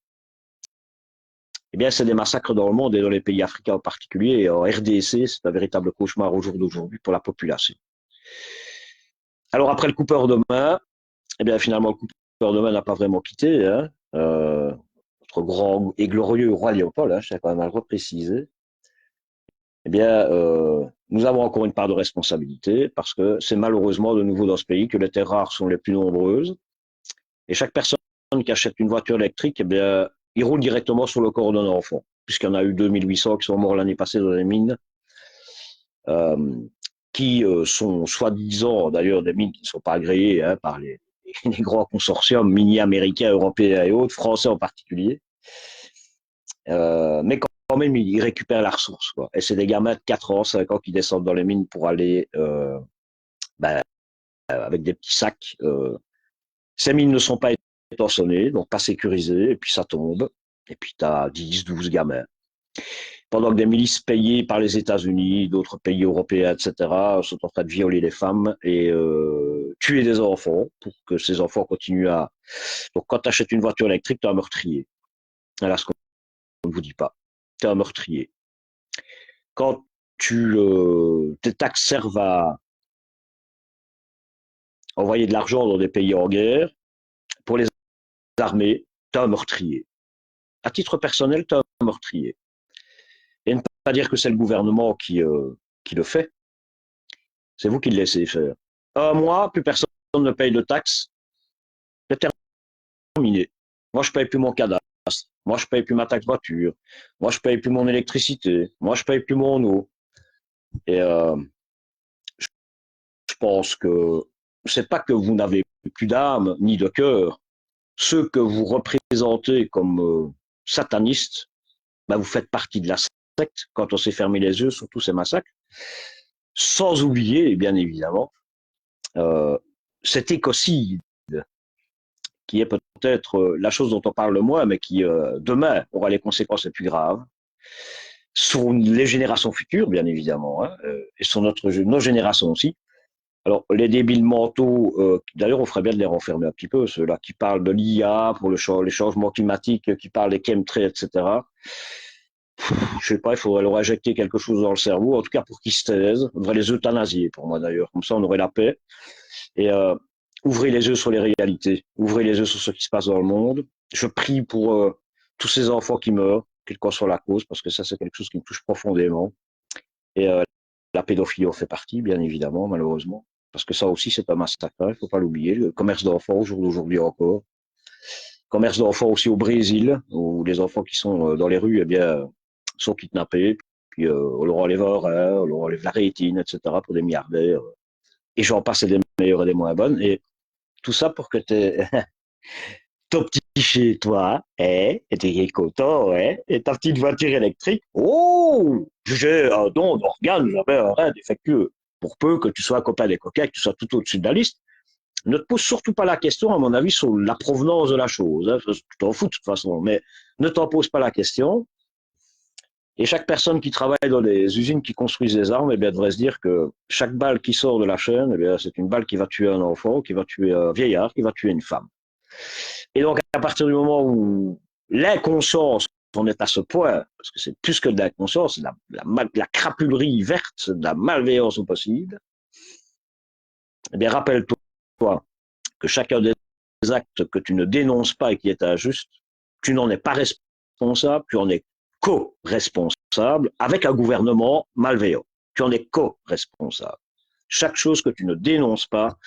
Eh bien, c'est des massacres dans le monde et dans les pays africains en particulier. Et en RDC, c'est un véritable cauchemar au jour d'aujourd'hui pour la population. Alors, après le coupeur de main, eh bien, finalement, le coupeur de main n'a pas vraiment quitté. Hein. Notre grand et glorieux roi Léopold, hein, je tiens quand même à le repréciser. Eh bien, nous avons encore une part de responsabilité parce que c'est malheureusement de nouveau dans ce pays que les terres rares sont les plus nombreuses. Et chaque personne qui achète une voiture électrique, eh bien, il roule directement sur le corps d'un enfant, puisqu'il y en a eu 2800 qui sont morts l'année passée dans les mines, qui sont soi-disant d'ailleurs des mines qui ne sont pas agréées hein, par les grands consortiums miniers américains, européens et autres, français en particulier. Mais quand même, ils récupèrent la ressource. Quoi. Et c'est des gamins de 4 ans, 5 ans qui descendent dans les mines pour aller avec des petits sacs. Ces mines ne sont pas étançonnées, donc pas sécurisées, et puis ça tombe. Et puis tu as 10, 12 gamins. Pendant que des milices payées par les États-Unis, d'autres pays européens, etc., sont en train de violer les femmes et tuer des enfants pour que ces enfants continuent à... Donc quand tu achètes une voiture électrique, tu as un meurtrier. Voilà ce qu'on ne vous dit pas. tu es un meurtrier. Quand tes taxes servent à envoyer de l'argent dans des pays en guerre, pour les armées, tu es un meurtrier. À titre personnel, tu es un meurtrier. Et ne pas dire que c'est le gouvernement qui le fait, c'est vous qui le laissez faire. Un mois, plus personne ne paye de taxes, c'est terminé. Moi, je paye plus mon cadastre. Moi, je paye plus ma taxe voiture. Moi, je paye plus mon électricité. Moi, je paye plus mon eau. Et je pense que c'est pas que vous n'avez plus d'âme ni de cœur. Ceux que vous représentez comme satanistes, ben, vous faites partie de la secte quand on s'est fermé les yeux sur tous ces massacres. Sans oublier, bien évidemment, cet écocide qui est peut-être la chose dont on parle le moins, mais qui demain aura les conséquences les plus graves sur les générations futures, bien évidemment, hein, et sur nos générations aussi. Alors, les débiles mentaux, d'ailleurs, on ferait bien de les renfermer un petit peu, ceux-là qui parlent de l'IA pour les changements climatiques, qui parlent des chemtrails, etc. Je sais pas, il faudrait leur injecter quelque chose dans le cerveau, en tout cas pour qu'ils se taisent. On devrait les euthanasier, pour moi d'ailleurs. Comme ça, on aurait la paix. Et ouvrez les yeux sur les réalités. Ouvrez les yeux sur ce qui se passe dans le monde. Je prie pour tous ces enfants qui meurent, quelle qu'en soit la cause, parce que ça, c'est quelque chose qui me touche profondément. Et la pédophilie en fait partie, bien évidemment, malheureusement. Parce que ça aussi, c'est un massacre, il ne faut pas l'oublier. Le commerce d'enfants, au jour d'aujourd'hui encore. Commerce d'enfants aussi au Brésil, où les enfants qui sont dans les rues, eh bien, sont kidnappés. Puis on leur enlève un rein, on leur enlève la rétine, etc. pour des milliardaires. Et j'en passe des meilleures et des moins bonnes. Et tout ça pour que ton petit chez toi, et t'es content, et ta petite voiture électrique, oh, j'ai un don d'organe, j'avais un rein défectueux. Pour peu que tu sois un copain des coquins, que tu sois tout au-dessus de la liste, ne te pose surtout pas la question, à mon avis, sur la provenance de la chose. Hein. Tu t'en fous de toute façon, mais ne t'en pose pas la question. Et chaque personne qui travaille dans les usines qui construisent des armes, eh bien, devrait se dire que chaque balle qui sort de la chaîne, eh bien, c'est une balle qui va tuer un enfant, qui va tuer un vieillard, qui va tuer une femme. Et donc, à partir du moment où l'inconscience en est à ce point, parce que c'est plus que de l'inconscience, c'est la crapulerie verte, de la malveillance au possible, eh bien, rappelle-toi que chacun des actes que tu ne dénonces pas et qui est injuste, tu n'en es pas responsable, tu en es co-responsable avec un gouvernement malveillant. Tu en es co-responsable. Chaque chose que tu ne dénonces pas,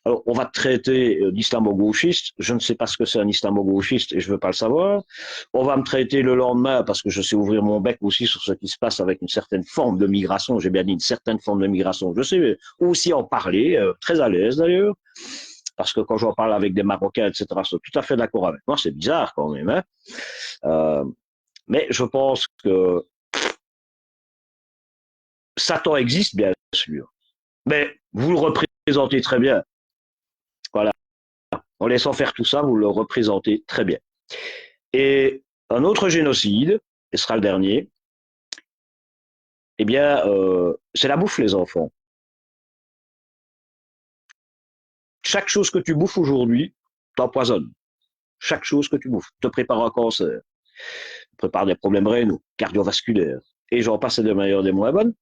alors on va te traiter d'islamo-gauchiste, je ne sais pas ce que c'est un islamo-gauchiste et je ne veux pas le savoir. On va me traiter le lendemain parce que je sais ouvrir mon bec aussi sur ce qui se passe avec une certaine forme de migration, j'ai bien dit une certaine forme de migration, je sais aussi en parler, très à l'aise d'ailleurs, parce que quand j'en parle avec des Marocains, etc., ils sont tout à fait d'accord avec moi, c'est bizarre quand même, hein. Mais je pense que Satan existe, bien sûr. Mais vous le représentez très bien. Voilà. En laissant faire tout ça, vous le représentez très bien. Et un autre génocide, et ce sera le dernier, eh bien, c'est la bouffe, les enfants. Chaque chose que tu bouffes aujourd'hui t'empoisonne. Chaque chose que tu bouffes te prépare un cancer, te prépare des problèmes rénaux, cardiovasculaires, et j'en passe des meilleures, des moins bonnes.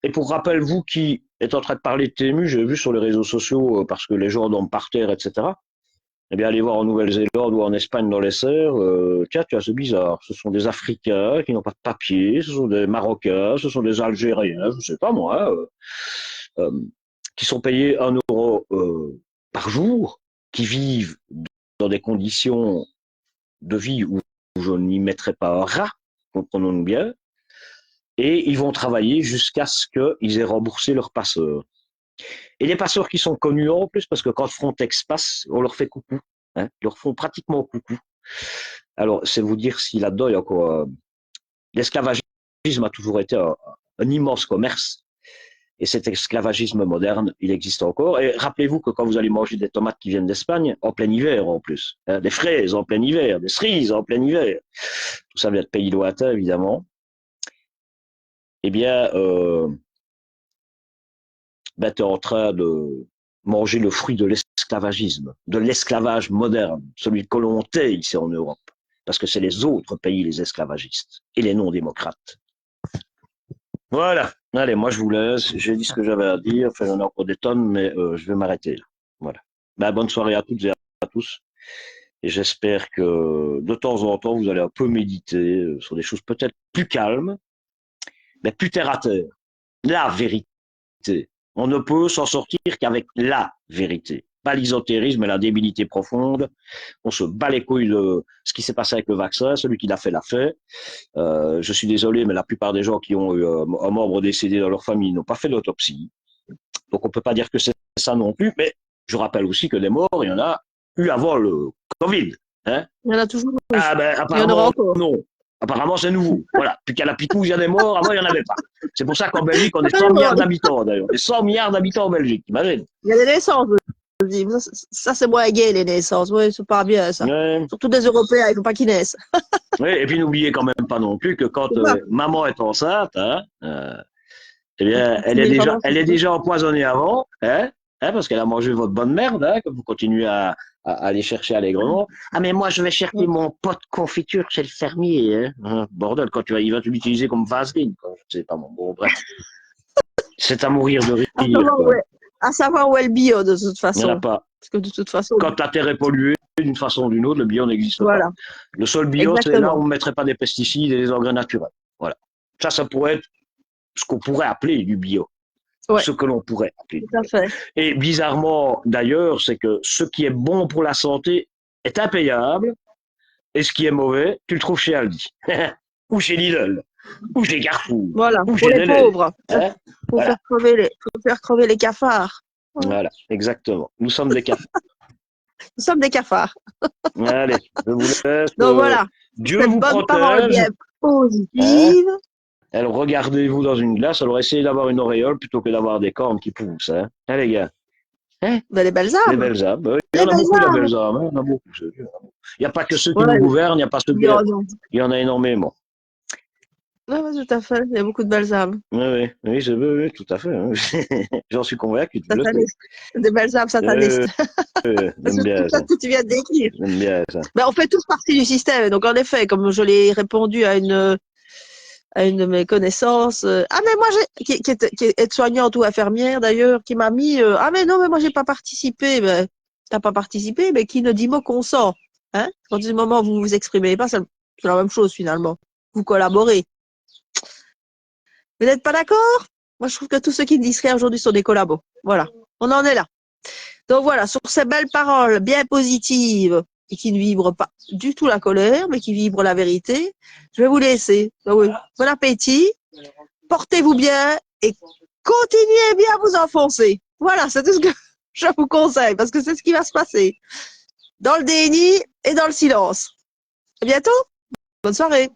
Et pour rappel, vous qui êtes en train de parler de TMU, j'ai vu sur les réseaux sociaux, parce que les gens dorment par terre, etc., eh bien, allez voir en Nouvelle-Zélande ou en Espagne dans les serres, tiens, c'est bizarre. Ce sont des Africains qui n'ont pas de papier, ce sont des Marocains, ce sont des Algériens, je ne sais pas moi, qui sont payés 1 euro par jour, qui vivent dans des conditions de vie où je n'y mettrai pas un rat, comprenons-nous bien, et ils vont travailler jusqu'à ce qu'ils aient remboursé leurs passeurs. Et les passeurs qui sont connus en plus, parce que quand Frontex passe, on leur fait coucou. Hein, ils leur font pratiquement coucou. Alors, c'est vous dire si là-dedans, il y a encore... l'esclavagisme a toujours été un immense commerce. Et cet esclavagisme moderne, il existe encore. Et rappelez-vous que quand vous allez manger des tomates qui viennent d'Espagne, en plein hiver en plus, hein, des fraises en plein hiver, des cerises en plein hiver, tout ça vient de pays lointains, évidemment, eh bien, ben, tu es en train de manger le fruit de l'esclavagisme, de l'esclavage moderne, celui que l'on tait ici en Europe. parce que c'est les autres pays, les esclavagistes, et les non-démocrates. Voilà. Allez, moi je vous laisse. J'ai dit ce que j'avais à dire. Enfin, j'en ai encore des tonnes, mais je vais m'arrêter là. Voilà. Ben, bonne soirée à toutes et à tous. Et j'espère que de temps en temps, vous allez un peu méditer sur des choses peut-être plus calmes, mais plus terre à terre. La vérité. On ne peut s'en sortir qu'avec la vérité. Pas l'ésotérisme et la débilité profonde. On se bat les couilles de ce qui s'est passé avec le vaccin. Celui qui l'a fait. Je suis désolé, mais la plupart des gens qui ont eu un membre décédé dans leur famille n'ont pas fait d'autopsie. Donc on peut pas dire que c'est ça non plus. Mais je rappelle aussi que des morts, il y en a eu avant le Covid. Hein, Il y en a toujours. ah ben Il y en aura apparemment encore. non. Apparemment c'est nouveau. Voilà. Puis qu'à la Pitouze, il y a des morts. Avant il n'y en avait pas. C'est pour ça qu'en Belgique, on est 100 milliards d'habitants d'ailleurs. On est 100 milliards d'habitants en Belgique. Imagine. Il y a des naissances. Je dis. Ça c'est moins gay, les naissances. Oui, c'est pas bien, ça. Ouais. Surtout des Européens, il ne faut pas qu'ils naissent. Oui, et puis n'oubliez quand même pas non plus que quand maman est enceinte, hein, eh bien, elle est déjà empoisonnée avant, hein, parce qu'elle a mangé votre bonne merde, hein, que vous continuez à aller chercher allègrement. Ah, mais moi, je vais chercher mon pot de confiture chez le fermier, hein. Bordel, quand il va l'utiliser comme vaseline, quoi. Je sais pas, bon, bref. C'est à mourir de rire. À savoir où est le bio, de toute façon. Il n'y en a pas. Parce que de toute façon. Quand la terre est polluée, d'une façon ou d'une autre, le bio n'existe Voilà. pas. Le seul bio, c'est là où on ne mettrait pas des pesticides et des engrais naturels. Voilà. Ça pourrait être ce qu'on pourrait appeler du bio. Ouais. Ce que l'on pourrait appeler. Tout à fait. Et bizarrement, d'ailleurs, c'est que ce qui est bon pour la santé est impayable et ce qui est mauvais, tu le trouves chez Aldi. Ou chez Lidl. Ou chez Carrefour. Voilà. Ou pour chez les pauvres. Hein, pour voilà. faire crever les cafards. Voilà, exactement. Nous sommes des cafards. Nous sommes des cafards. Allez, je vous laisse. Donc voilà. Dieu cette vous bonne protège. Parole bien positive. Alors, regardez-vous dans une glace, alors essayez d'avoir une auréole plutôt que d'avoir des cornes qui poussent. Hein, les gars. Hein, les belles âmes. Les belles âmes. Il y en a beaucoup, les belles âmes. Il y en a beaucoup. Il n'y a pas que ceux qui nous gouvernent, il n'y a pas ceux qui. Il y en a énormément. Oui, tout à fait. Il y a beaucoup de belles âmes. Oui, tout à fait. J'en suis convaincu. Des belles âmes satanistes. J'aime bien ça. Que tu viens de décrire. J'aime bien ça. Ben, on fait tous partie du système. Donc, en effet, comme je l'ai répondu à une de mes connaissances, ah, mais moi, qui est soignante ou infirmière d'ailleurs, qui m'a mis, ah, mais non, mais moi, j'ai pas participé. Ben, t'as pas participé, mais qui ne dit mot consent. Hein? Quand du moment où vous vous exprimez pas, c'est la même chose finalement. Vous collaborez. Vous n'êtes pas d'accord? Moi, je trouve que tous ceux qui ne disent rien aujourd'hui sont des collabos. Voilà. On en est là. Donc voilà, sur ces belles paroles bien positives et qui ne vibrent pas du tout la colère, mais qui vibrent la vérité, je vais vous laisser. Donc, oui. Bon appétit. Portez-vous bien et continuez bien à vous enfoncer. Voilà, c'est tout ce que je vous conseille parce que c'est ce qui va se passer. Dans le déni et dans le silence. À bientôt. Bonne soirée.